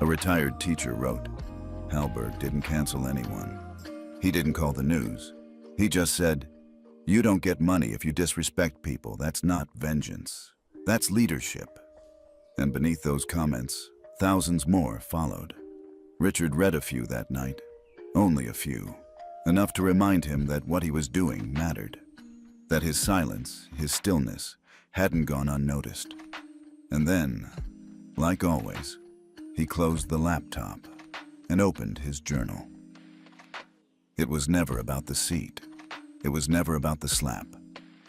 A retired teacher wrote, "Hallberg didn't cancel anyone. He didn't call the news. He just said, 'You don't get money if you disrespect people. That's not vengeance. That's leadership.'" And beneath those comments, thousands more followed. Richard read a few that night, only a few, enough to remind him that what he was doing mattered, that his silence, his stillness, hadn't gone unnoticed. And then, like always, he closed the laptop and opened his journal. It was never about the seat. It was never about the slap.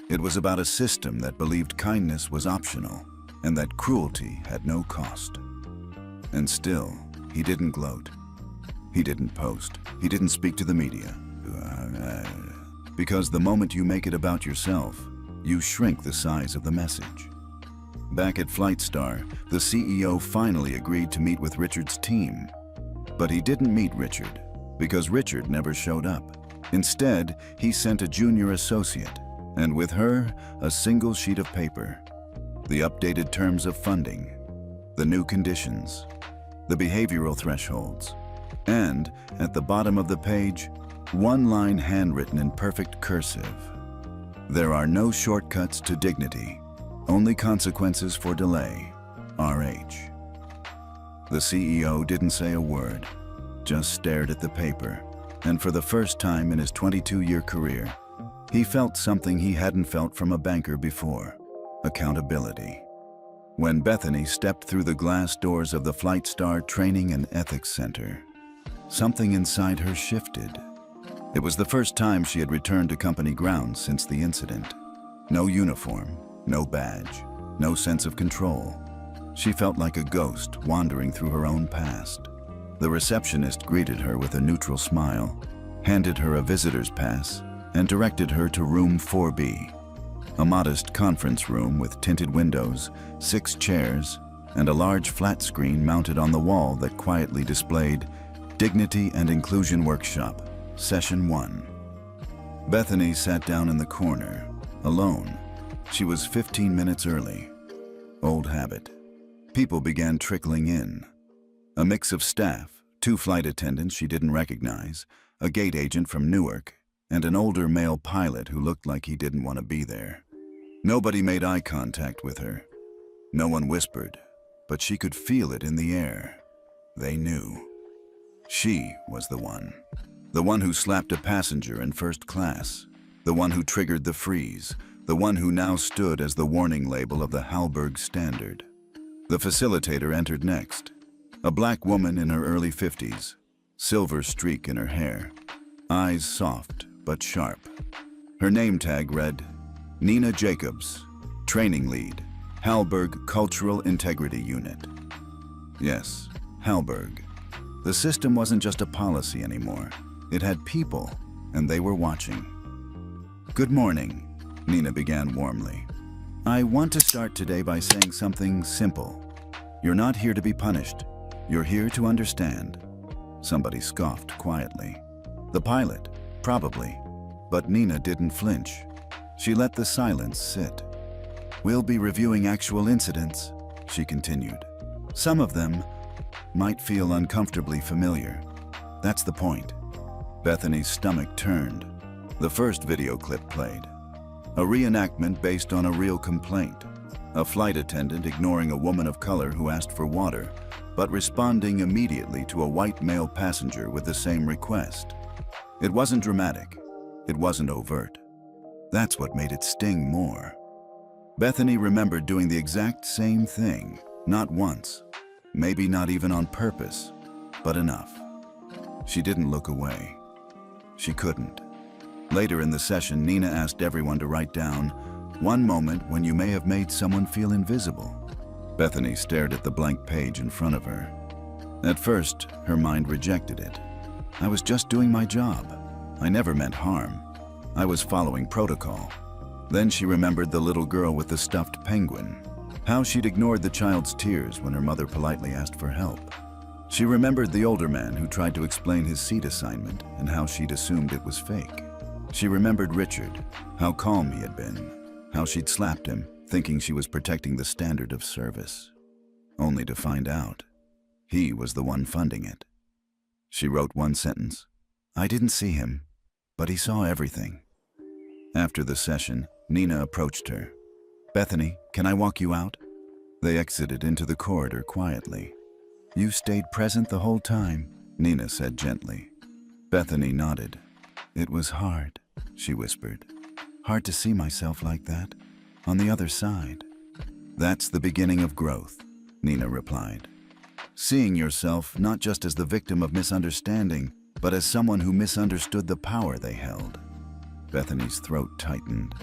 It was about a system that believed kindness was optional and that cruelty had no cost. And still, he didn't gloat. He didn't post. He didn't speak to the media. Because the moment you make it about yourself, you shrink the size of the message. Back at Flight Star, the CEO finally agreed to meet with Richard's team. But he didn't meet Richard, because Richard never showed up. Instead, he sent a junior associate, and with her, a single sheet of paper. The updated terms of funding, the new conditions, the behavioral thresholds, and, at the bottom of the page, one line handwritten in perfect cursive. "There are no shortcuts to dignity, only consequences for delay. RH." The CEO didn't say a word, just stared at the paper, and for the first time in his 22-year career, he felt something he hadn't felt from a banker before: accountability. When Bethany stepped through the glass doors of the Flight Star Training and Ethics Center, something inside her shifted. It was the first time she had returned to company grounds since the incident. No uniform, no badge, no sense of control. She felt like a ghost wandering through her own past. The receptionist greeted her with a neutral smile, handed her a visitor's pass, and directed her to room 4B, a modest conference room with tinted windows, 6 chairs, and a large flat screen mounted on the wall that quietly displayed "Dignity and Inclusion Workshop, Session 1. Bethany sat down in the corner, alone. She was 15 minutes early. Old habit. People began trickling in. A mix of staff, 2 flight attendants she didn't recognize, a gate agent from Newark, and an older male pilot who looked like he didn't want to be there. Nobody made eye contact with her. No one whispered, but she could feel it in the air. They knew. She was the one who slapped a passenger in first class, the one who triggered the freeze, the one who now stood as the warning label of the Hallberg standard. The facilitator entered next, a black woman in her early 50s, silver streak in her hair, eyes soft but sharp. Her name tag read, Nina Jacobs, Training Lead, Hallberg Cultural Integrity Unit. Yes, Hallberg. The system wasn't just a policy anymore. It had people, and they were watching. "Good morning," Nina began warmly. "I want to start today by saying something simple. You're not here to be punished. You're here to understand." Somebody scoffed quietly. The pilot, probably, but Nina didn't flinch. She let the silence sit. "We'll be reviewing actual incidents," she continued. "Some of them might feel uncomfortably familiar. That's the point." Bethany's stomach turned. The first video clip played. A reenactment based on a real complaint. A flight attendant ignoring a woman of color who asked for water, but responding immediately to a white male passenger with the same request. It wasn't dramatic. It wasn't overt. That's what made it sting more. Bethany remembered doing the exact same thing, not once, maybe not even on purpose, but enough. She didn't look away. She couldn't. Later in the session, Nina asked everyone to write down one moment when you may have made someone feel invisible. Bethany stared at the blank page in front of her. At first, her mind rejected it. I was just doing my job. I never meant harm. I was following protocol. Then she remembered the little girl with the stuffed penguin, how she'd ignored the child's tears when her mother politely asked for help. She remembered the older man who tried to explain his seat assignment and how she'd assumed it was fake. She remembered Richard, how calm he had been, how she'd slapped him, thinking she was protecting the standard of service, only to find out he was the one funding it. She wrote one sentence. "I didn't see him, but he saw everything." After the session, Nina approached her. "Bethany, can I walk you out?" They exited into the corridor quietly. "You stayed present the whole time," Nina said gently. Bethany nodded. "It was hard," she whispered. "Hard to see myself like that, on the other side." "That's the beginning of growth," Nina replied. "Seeing yourself not just as the victim of misunderstanding, but as someone who misunderstood the power they held." Bethany's throat tightened.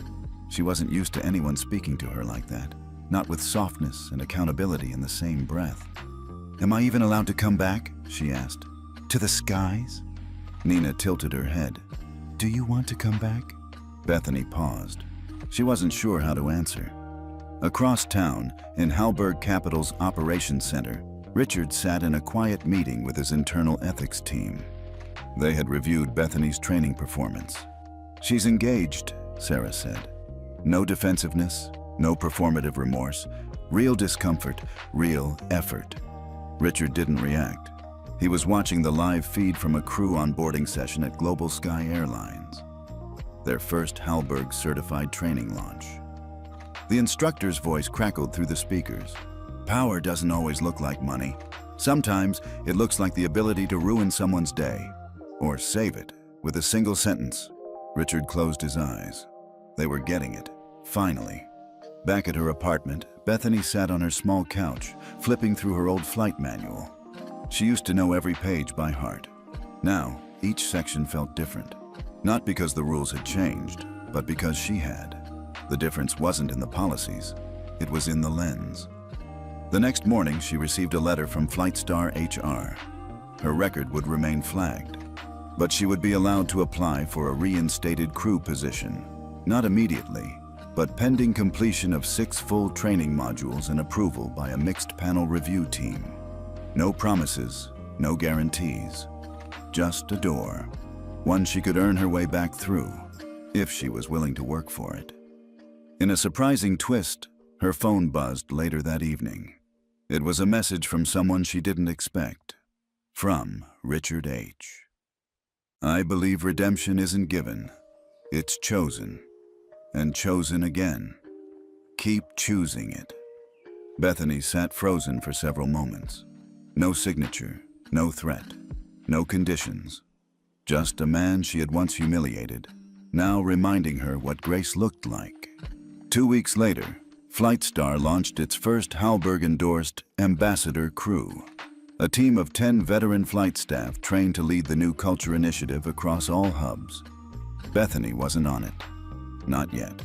She wasn't used to anyone speaking to her like that, not with softness and accountability in the same breath. "Am I even allowed to come back?" she asked. "To the skies?" Nina tilted her head. "Do you want to come back?" Bethany paused. She wasn't sure how to answer. Across town, in Halberg Capital's operations center, Richard sat in a quiet meeting with his internal ethics team. They had reviewed Bethany's training performance. "She's engaged," Sarah said. "No defensiveness, no performative remorse, real discomfort, real effort." Richard didn't react. He was watching the live feed from a crew onboarding session at Global Sky Airlines, their first Halberg certified training launch. The instructor's voice crackled through the speakers. "Power doesn't always look like money. Sometimes it looks like the ability to ruin someone's day, or save it with a single sentence." Richard closed his eyes. They were getting it, finally. Back at her apartment, Bethany sat on her small couch, flipping through her old flight manual. She used to know every page by heart. Now, each section felt different. Not because the rules had changed, but because she had. The difference wasn't in the policies, it was in the lens. The next morning, she received a letter from Flightstar HR. Her record would remain flagged, but she would be allowed to apply for a reinstated crew position. Not immediately, but pending completion of 6 full training modules and approval by a mixed panel review team. No promises, no guarantees. Just a door. One she could earn her way back through, if she was willing to work for it. In a surprising twist, her phone buzzed later that evening. It was a message from someone she didn't expect. From Richard H. "I believe redemption isn't given. It's chosen. And chosen again. Keep choosing it." Bethany sat frozen for several moments. No signature, no threat, no conditions. Just a man she had once humiliated, now reminding her what grace looked like. 2 weeks later, Flightstar launched its first Halberg-endorsed Ambassador crew, a team of 10 veteran flight staff trained to lead the new culture initiative across all hubs. Bethany wasn't on it. Not yet.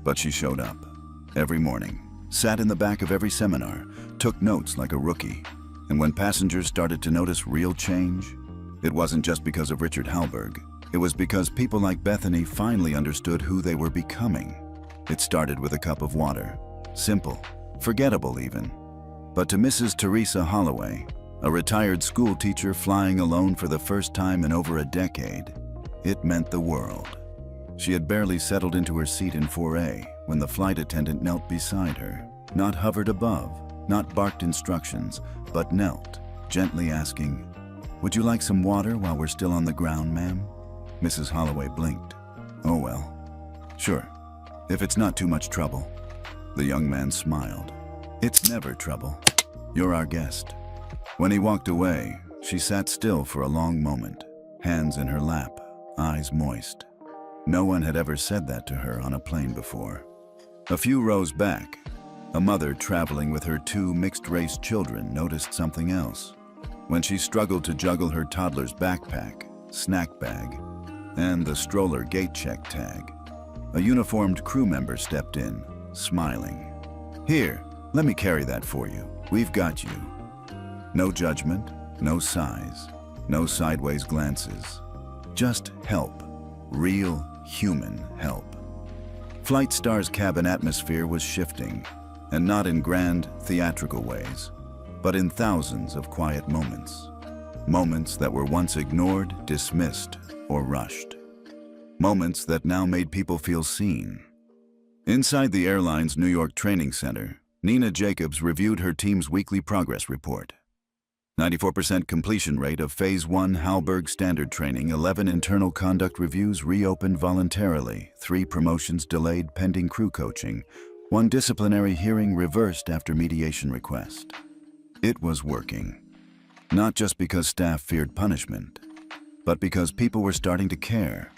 But she showed up. Every morning, sat in the back of every seminar, took notes like a rookie. And when passengers started to notice real change, it wasn't just because of Richard Halberg. It was because people like Bethany finally understood who they were becoming. It started with a cup of water. Simple, forgettable even. But to Mrs. Teresa Holloway, a retired school teacher flying alone for the first time in over a decade, it meant the world. She had barely settled into her seat in 4A when the flight attendant knelt beside her, not hovered above, not barked instructions, but knelt, gently asking, "Would you like some water while we're still on the ground, ma'am?" Mrs. Holloway blinked. "Oh well. Sure, if it's not too much trouble." The young man smiled. "It's never trouble. You're our guest." When he walked away, she sat still for a long moment, hands in her lap, eyes moist. No one had ever said that to her on a plane before. A few rows back, a mother traveling with her 2 mixed-race children noticed something else. When she struggled to juggle her toddler's backpack, snack bag, and the stroller gate check tag, a uniformed crew member stepped in, smiling. "Here, let me carry that for you. We've got you." No judgment, no sighs, no sideways glances. Just help. Real, human help. Flightstar's cabin atmosphere was shifting, and not in grand, theatrical ways, but in thousands of quiet moments. Moments that were once ignored, dismissed, or rushed. Moments that now made people feel seen. Inside the airline's New York Training Center, Nina Jacobs reviewed her team's weekly progress report. 94% completion rate of Phase 1 Halberg Standard Training, 11 internal conduct reviews reopened voluntarily, 3 promotions delayed pending crew coaching, 1 disciplinary hearing reversed after mediation request. It was working. Not just because staff feared punishment, but because people were starting to care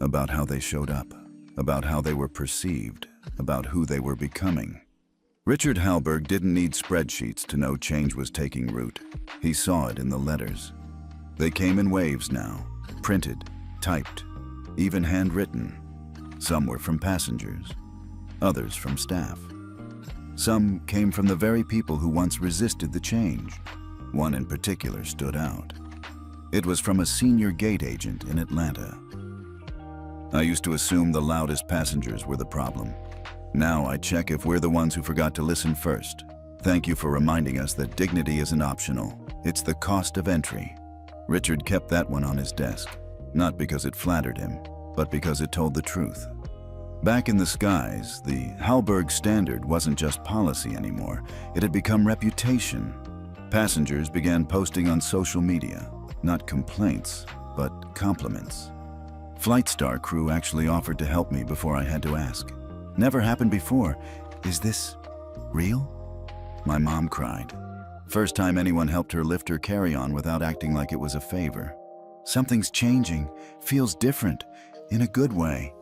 about how they showed up, about how they were perceived, about who they were becoming. Richard Halberg didn't need spreadsheets to know change was taking root. He saw it in the letters. They came in waves now, printed, typed, even handwritten. Some were from passengers, others from staff. Some came from the very people who once resisted the change. One in particular stood out. It was from a senior gate agent in Atlanta. "I used to assume the loudest passengers were the problem. Now I check if we're the ones who forgot to listen first. Thank you for reminding us that dignity isn't optional. It's the cost of entry." Richard kept that one on his desk, not because it flattered him, but because it told the truth. Back in the skies, the Halberg Standard wasn't just policy anymore. It had become reputation. Passengers began posting on social media, not complaints, but compliments. Flightstar crew actually offered to help me before I had to ask. "Never happened before. Is this real?" My mom cried. First time anyone helped her lift her carry-on without acting like it was a favor. "Something's changing. Feels different. In a good way."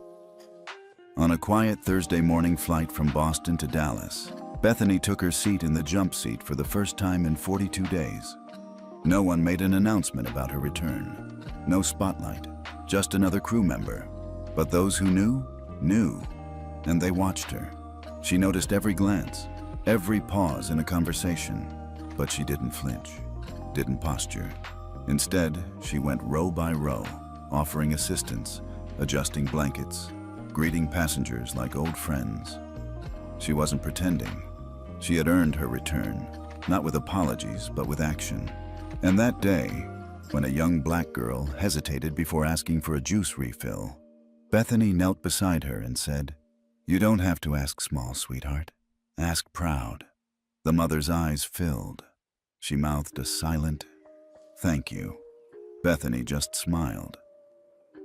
On a quiet Thursday morning flight from Boston to Dallas, Bethany took her seat in the jump seat for the first time in 42 days. No one made an announcement about her return. No spotlight, just another crew member. But those who knew, knew. And they watched her. She noticed every glance, every pause in a conversation, but she didn't flinch, didn't posture. Instead, she went row by row, offering assistance, adjusting blankets, greeting passengers like old friends. She wasn't pretending. She had earned her return, not with apologies, but with action. And that day, when a young black girl hesitated before asking for a juice refill, Bethany knelt beside her and said, "You don't have to ask small, sweetheart. Ask proud." The mother's eyes filled. She mouthed a silent, "Thank you." Bethany just smiled.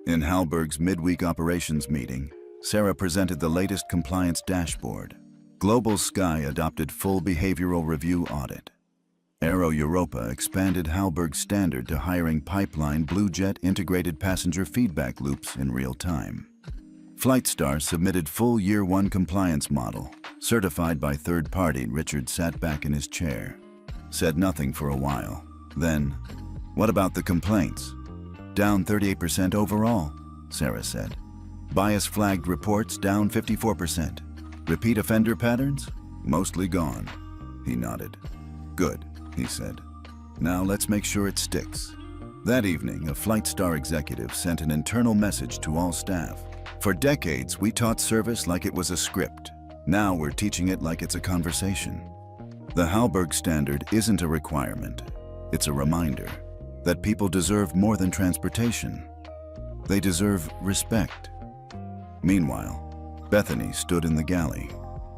In Halberg's midweek operations meeting, Sarah presented the latest compliance dashboard. Global Sky adopted full behavioral review audit. Aero Europa expanded Halberg's standard to hiring pipeline Blue Jet integrated passenger feedback loops in real time. Flightstar submitted full Year 1 compliance model, certified by third party. Richard sat back in his chair, said nothing for a while. Then, "What about the complaints?" "Down 38% overall," Sarah said. "Bias flagged reports down 54%. Repeat offender patterns? Mostly gone." He nodded. "Good," he said. "Now let's make sure it sticks." That evening, a Flightstar executive sent an internal message to all staff. "For decades, we taught service like it was a script. Now we're teaching it like it's a conversation." The Halberg Standard isn't a requirement. It's a reminder that people deserve more than transportation. They deserve respect. Meanwhile, Bethany stood in the galley,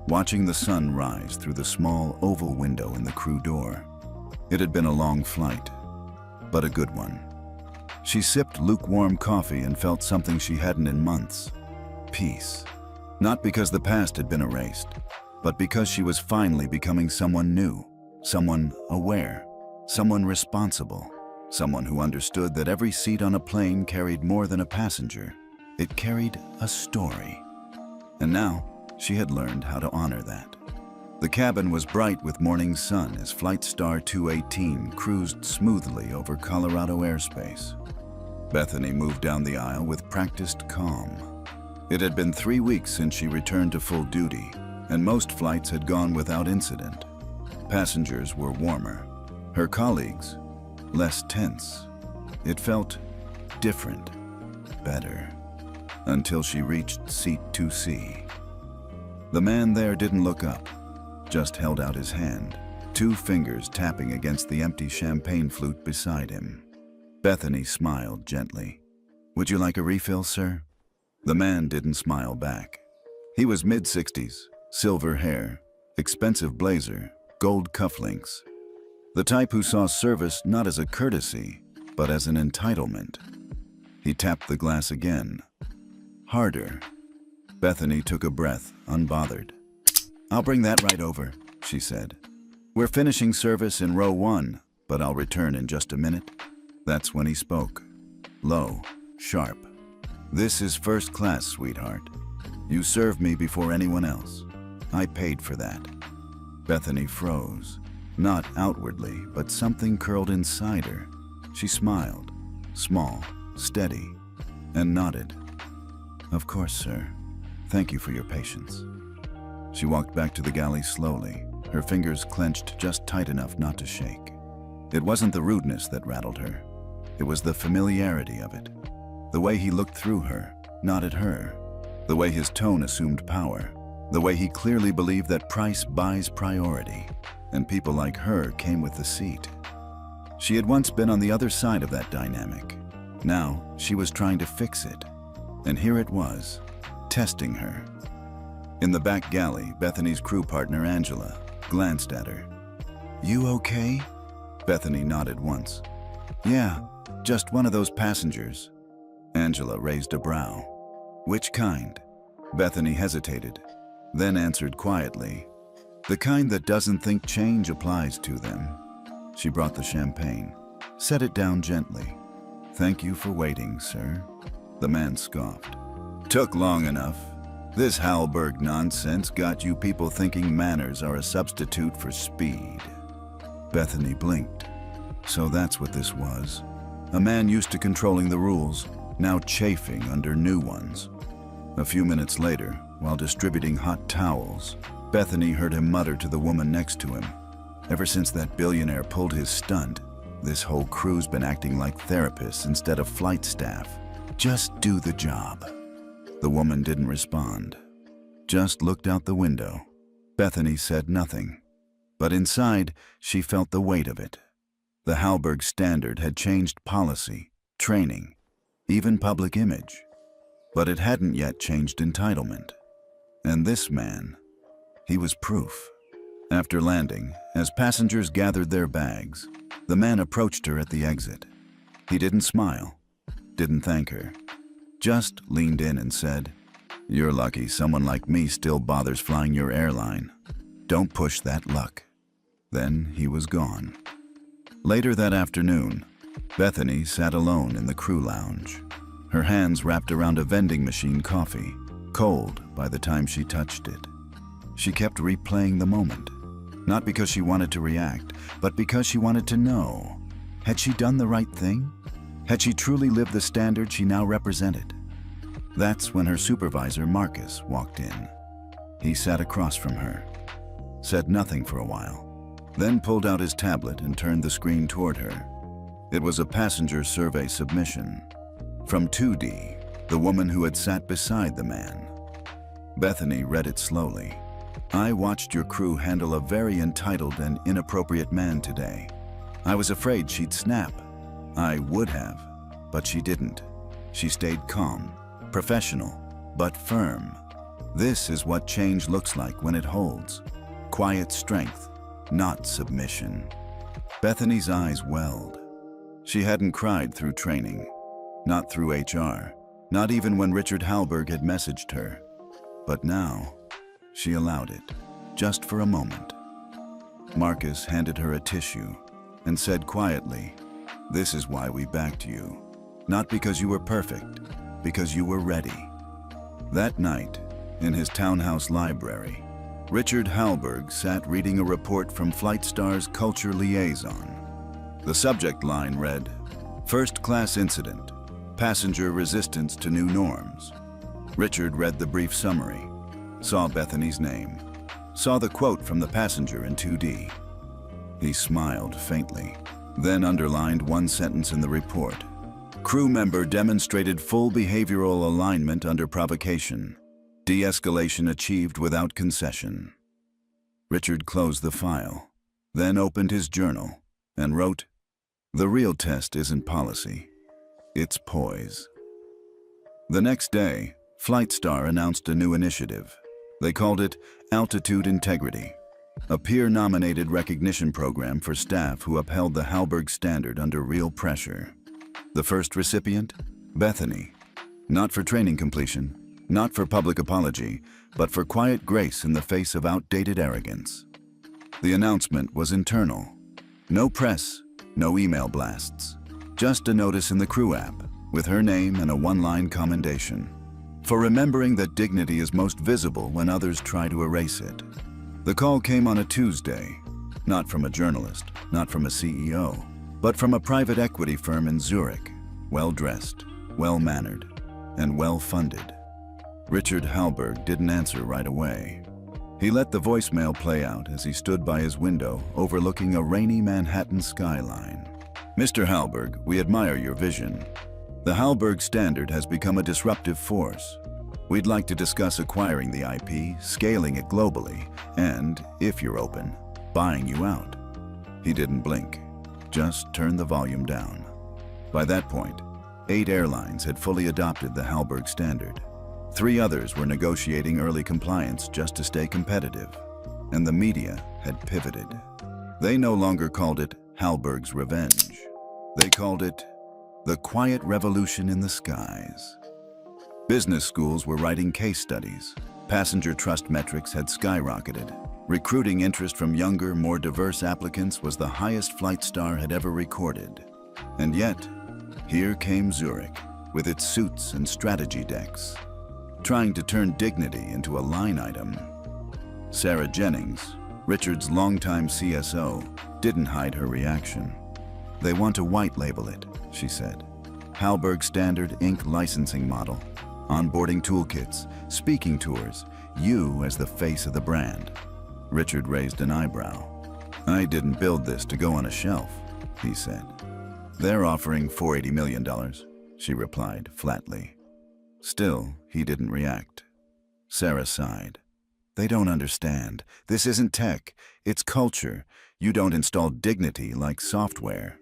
watching the sun rise through the small oval window in the crew door. It had been a long flight, but a good one. She sipped lukewarm coffee and felt something she hadn't in months: peace. Not because the past had been erased, but because she was finally becoming someone new, someone aware, someone responsible, someone who understood that every seat on a plane carried more than a passenger. It carried a story. And now, she had learned how to honor that. The cabin was bright with morning sun as Flight Star 218 cruised smoothly over Colorado airspace. Bethany moved down the aisle with practiced calm. It had been 3 weeks since she returned to full duty, and most flights had gone without incident. Passengers were warmer. Her colleagues, less tense. It felt different, better, until she reached seat 2C. The man there didn't look up, just held out his hand, 2 fingers tapping against the empty champagne flute beside him. Bethany smiled gently. "Would you like a refill, sir?" The man didn't smile back. He was mid-60s, silver hair, expensive blazer, gold cufflinks. The type who saw service not as a courtesy, but as an entitlement. He tapped the glass again. Harder. Bethany took a breath, unbothered. "I'll bring that right over," she said. "We're finishing service in row 1, but I'll return in just a minute." That's when he spoke. Low, sharp. "This is first class, sweetheart. You served me before anyone else. I paid for that." Bethany froze. Not outwardly, but something curled inside her. She smiled, small, steady, and nodded. "Of course, sir. Thank you for your patience." She walked back to the galley slowly, her fingers clenched just tight enough not to shake. It wasn't the rudeness that rattled her. It was the familiarity of it. The way he looked through her, not at her. The way his tone assumed power. The way he clearly believed that price buys priority, and people like her came with the seat. She had once been on the other side of that dynamic. Now, she was trying to fix it. And here it was, testing her. In the back galley, Bethany's crew partner, Angela, glanced at her. "You okay?" Bethany nodded once. "Yeah, just one of those passengers." Angela raised a brow. "Which kind?" Bethany hesitated, then answered quietly, "The kind that doesn't think change applies to them." She brought the champagne, set it down gently. "Thank you for waiting, sir." The man scoffed. "Took long enough. This Hallberg nonsense got you people thinking manners are a substitute for speed." Bethany blinked. So that's what this was. A man used to controlling the rules, now chafing under new ones. A few minutes later, while distributing hot towels, Bethany heard him mutter to the woman next to him. "Ever since that billionaire pulled his stunt, this whole crew's been acting like therapists instead of flight staff. Just do the job." The woman didn't respond, just looked out the window. Bethany said nothing, but inside she felt the weight of it. The Hallberg standard had changed policy, training, even public image, but it hadn't yet changed entitlement. And this man, he was proof. After landing, as passengers gathered their bags, the man approached her at the exit. He didn't smile, didn't thank her, just leaned in and said, "You're lucky someone like me still bothers flying your airline. Don't push that luck." Then he was gone. Later that afternoon, Bethany sat alone in the crew lounge, her hands wrapped around a vending machine coffee, cold by the time she touched it. She kept replaying the moment, not because she wanted to react, but because she wanted to know. Had she done the right thing? Had she truly lived the standard she now represented? That's when her supervisor, Marcus, walked in. He sat across from her, said nothing for a while, then pulled out his tablet and turned the screen toward her. It was a passenger survey submission. From 2D, the woman who had sat beside the man. Bethany read it slowly. "I watched your crew handle a very entitled and inappropriate man today. I was afraid she'd snap. I would have, but she didn't. She stayed calm, professional, but firm. This is what change looks like when it holds. Quiet strength, not submission. Bethany's eyes welled. She hadn't cried through training, not through HR, not even when Richard Hallberg had messaged her. But now, she allowed it, just for a moment. Marcus handed her a tissue and said quietly, "This is why we backed you. Not because you were perfect, because you were ready." That night, in his townhouse library, Richard Hallberg sat reading a report from Flightstar's culture liaison. The subject line read, "First class incident, passenger resistance to new norms." Richard read the brief summary, saw Bethany's name, saw the quote from the passenger in 2D. He smiled faintly, then underlined one sentence in the report. "Crew member demonstrated full behavioral alignment under provocation. De-escalation achieved without concession." Richard closed the file, then opened his journal and wrote, "The real test isn't policy, it's poise." The next day, Flightstar announced a new initiative. They called it Altitude Integrity, a peer-nominated recognition program for staff who upheld the Hallberg standard under real pressure. The first recipient? Bethany. Not for training completion, not for public apology, but for quiet grace in the face of outdated arrogance. The announcement was internal. No press, no email blasts. Just a notice in the crew app, with her name and a one-line commendation. For remembering that dignity is most visible when others try to erase it. The call came on a Tuesday, not from a journalist, not from a CEO, but from a private equity firm in Zurich, well-dressed, well-mannered, and well-funded. Richard Hallberg didn't answer right away. He let the voicemail play out as he stood by his window overlooking a rainy Manhattan skyline. "Mr. Hallberg, we admire your vision. The Hallberg standard has become a disruptive force. We'd like to discuss acquiring the IP, scaling it globally, and, if you're open, buying you out." He didn't blink, just turned the volume down. By that point, 8 airlines had fully adopted the Hallberg standard. 3 others were negotiating early compliance just to stay competitive, and the media had pivoted. They no longer called it Hallberg's revenge. They called it the quiet revolution in the skies. Business schools were writing case studies. Passenger trust metrics had skyrocketed. Recruiting interest from younger, more diverse applicants was the highest Flightstar had ever recorded. And yet, here came Zurich, with its suits and strategy decks, trying to turn dignity into a line item. Sarah Jennings, Richard's longtime CSO, didn't hide her reaction. "They want to white label it," she said. "Hallberg Standard Inc. licensing model, onboarding toolkits, speaking tours, you as the face of the brand." Richard raised an eyebrow. "I didn't build this to go on a shelf," he said. "They're offering $480 million, she replied flatly. Still, he didn't react. Sarah sighed. "They don't understand. This isn't tech, it's culture. You don't install dignity like software."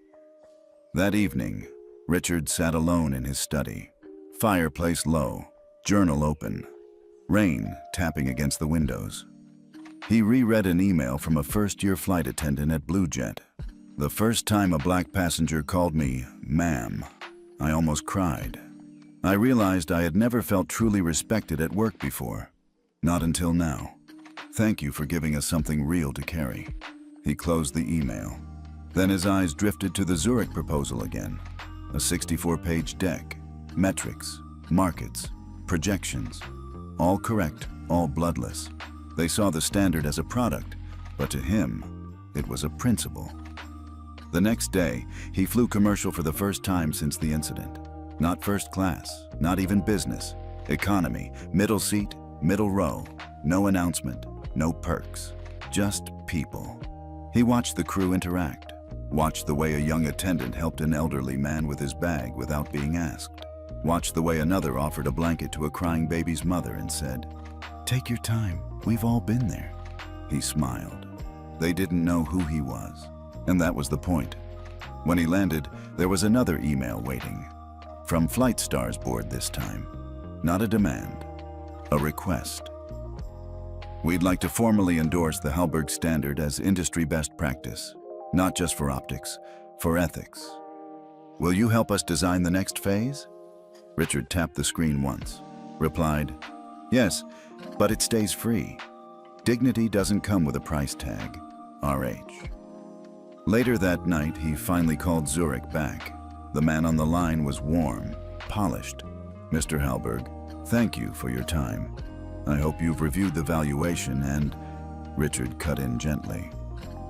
That evening, Richard sat alone in his study, fireplace low, journal open, rain tapping against the windows. He reread an email from a first-year flight attendant at BlueJet. "The first time a black passenger called me, ma'am, I almost cried. I realized I had never felt truly respected at work before. Not until now. Thank you for giving us something real to carry." He closed the email. Then his eyes drifted to the Zurich proposal again. A 64-page deck, metrics, markets, projections. All correct, all bloodless. They saw the standard as a product, but to him, it was a principle. The next day, he flew commercial for the first time since the incident. Not first class, not even business. Economy, middle seat, middle row. No announcement, no perks. Just people. He watched the crew interact. Watched the way a young attendant helped an elderly man with his bag without being asked. Watched the way another offered a blanket to a crying baby's mother and said, "Take your time, we've all been there." He smiled. They didn't know who he was, and that was the point. When he landed, there was another email waiting. From Flightstar's board this time. Not a demand, a request. We'd like to formally endorse the Hallberg Standard as industry best practice, not just for optics, for ethics. Will you help us design the next phase? Richard tapped the screen once, replied, "Yes, but it stays free. Dignity doesn't come with a price tag, RH." Later that night, he finally called Zurich back. The man on the line was warm, polished. "Mr. Hallberg, thank you for your time. I hope you've reviewed the valuation and..." Richard cut in gently.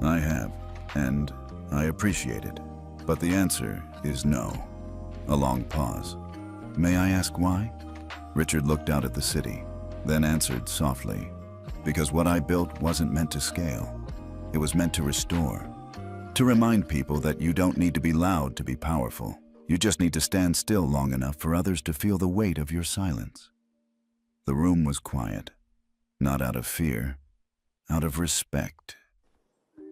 "I have, and I appreciate it. But the answer is no." A long pause. "May I ask why?" Richard looked out at the city, then answered softly, "Because what I built wasn't meant to scale. It was meant to restore. To remind people that you don't need to be loud to be powerful. You just need to stand still long enough for others to feel the weight of your silence." The room was quiet, not out of fear, out of respect.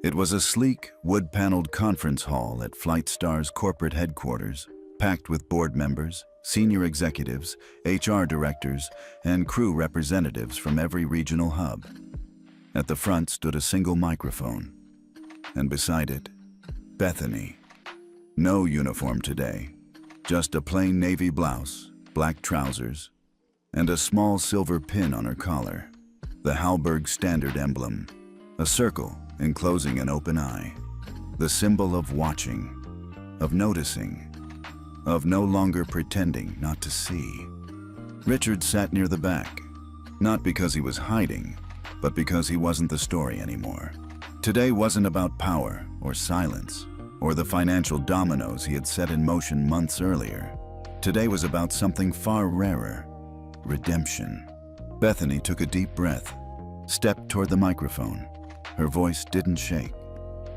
It was a sleek, wood-paneled conference hall at Flightstar's corporate headquarters, packed with board members, senior executives, HR directors, and crew representatives from every regional hub. At the front stood a single microphone, and beside it, Bethany. No uniform today, just a plain navy blouse, black trousers, and a small silver pin on her collar, the Hallberg Standard emblem, a circle enclosing an open eye, the symbol of watching, of noticing, of no longer pretending not to see. Richard sat near the back, not because he was hiding, but because he wasn't the story anymore. Today wasn't about power or silence or the financial dominoes he had set in motion months earlier. Today was about something far rarer: redemption. Bethany took a deep breath, stepped toward the microphone. Her voice didn't shake.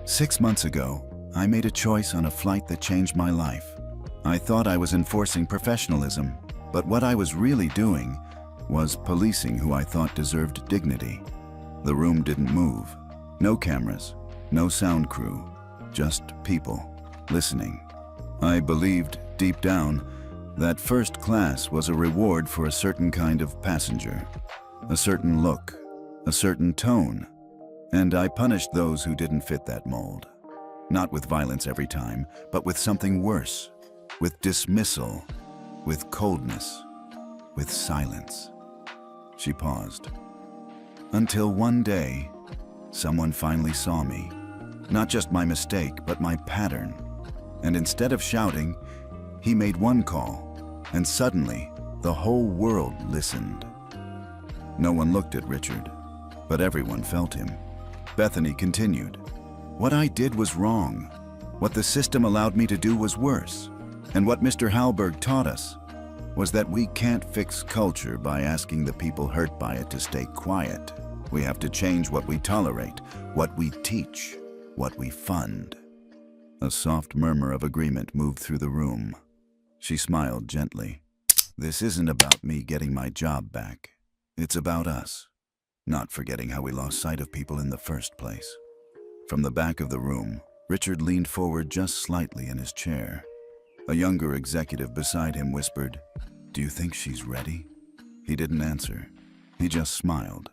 6 months ago, I made a choice on a flight that changed my life. I thought I was enforcing professionalism, but what I was really doing was policing who I thought deserved dignity. The room didn't move. No cameras, no sound crew, just people listening. I believed deep down that first class was a reward for a certain kind of passenger, a certain look, a certain tone, and I punished those who didn't fit that mold. Not with violence every time, but with something worse, with dismissal, with coldness, with silence. She paused. Until one day, someone finally saw me. Not just my mistake, but my pattern. And instead of shouting, he made one call, and suddenly, the whole world listened. No one looked at Richard, but everyone felt him. Bethany continued. What I did was wrong. What the system allowed me to do was worse. And what Mr. Hallberg taught us was that we can't fix culture by asking the people hurt by it to stay quiet. We have to change what we tolerate, what we teach, what we fund. A soft murmur of agreement moved through the room. She smiled gently. This isn't about me getting my job back. It's about us, not forgetting how we lost sight of people in the first place. From the back of the room, Richard leaned forward just slightly in his chair. A younger executive beside him whispered, "Do you think she's ready?" He didn't answer. He just smiled.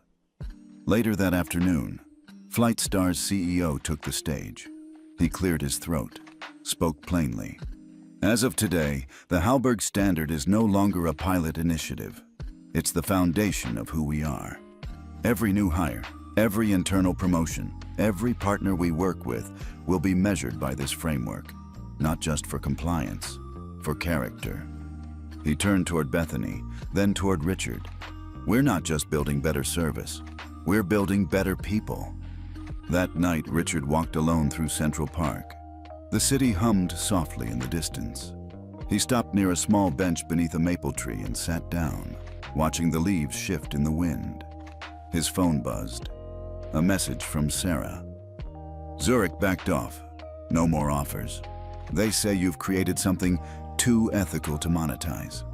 Later that afternoon, Flightstar's CEO took the stage. He cleared his throat, spoke plainly. As of today, the Hallberg Standard is no longer a pilot initiative. It's the foundation of who we are. Every new hire, every internal promotion, every partner we work with will be measured by this framework, not just for compliance, for character. He turned toward Bethany, then toward Richard. We're not just building better service, we're building better people. That night, Richard walked alone through Central Park. The city hummed softly in the distance. He stopped near a small bench beneath a maple tree and sat down, watching the leaves shift in the wind. His phone buzzed. A message from Sarah. Zurich backed off. No more offers. They say you've created something too ethical to monetize.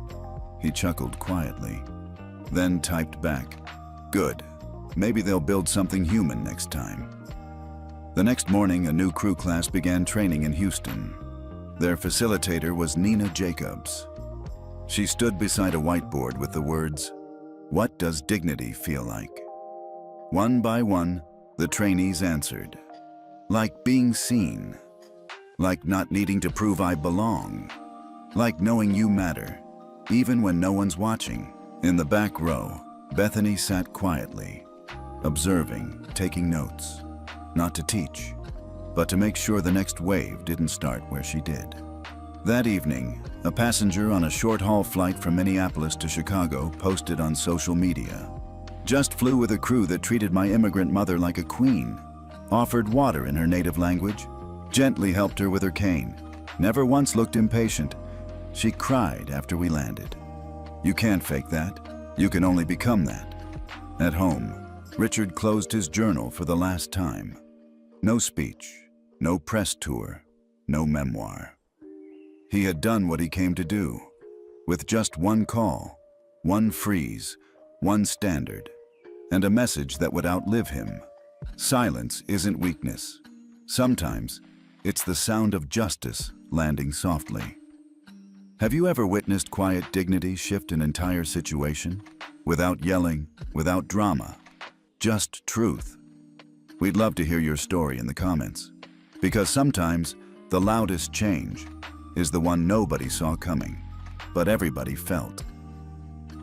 He chuckled quietly, then typed back, "Good. Maybe they'll build something human next time." The next morning, a new crew class began training in Houston. Their facilitator was Nina Jacobs. She stood beside a whiteboard with the words, What does dignity feel like? One by one, the trainees answered. Like being seen. Like not needing to prove I belong. Like knowing you matter, even when no one's watching. In the back row, Bethany sat quietly, observing, taking notes. Not to teach, but to make sure the next wave didn't start where she did. That evening, a passenger on a short-haul flight from Minneapolis to Chicago posted on social media. Just flew with a crew that treated my immigrant mother like a queen, offered water in her native language, gently helped her with her cane, never once looked impatient. She cried after we landed. You can't fake that. You can only become that. At home, Richard closed his journal for the last time. No speech, no press tour, no memoir. He had done what he came to do, with just one call, one freeze, one standard, and a message that would outlive him. Silence isn't weakness. Sometimes, it's the sound of justice landing softly. Have you ever witnessed quiet dignity shift an entire situation? Without yelling, without drama, just truth. We'd love to hear your story in the comments, because sometimes the loudest change is the one nobody saw coming, but everybody felt.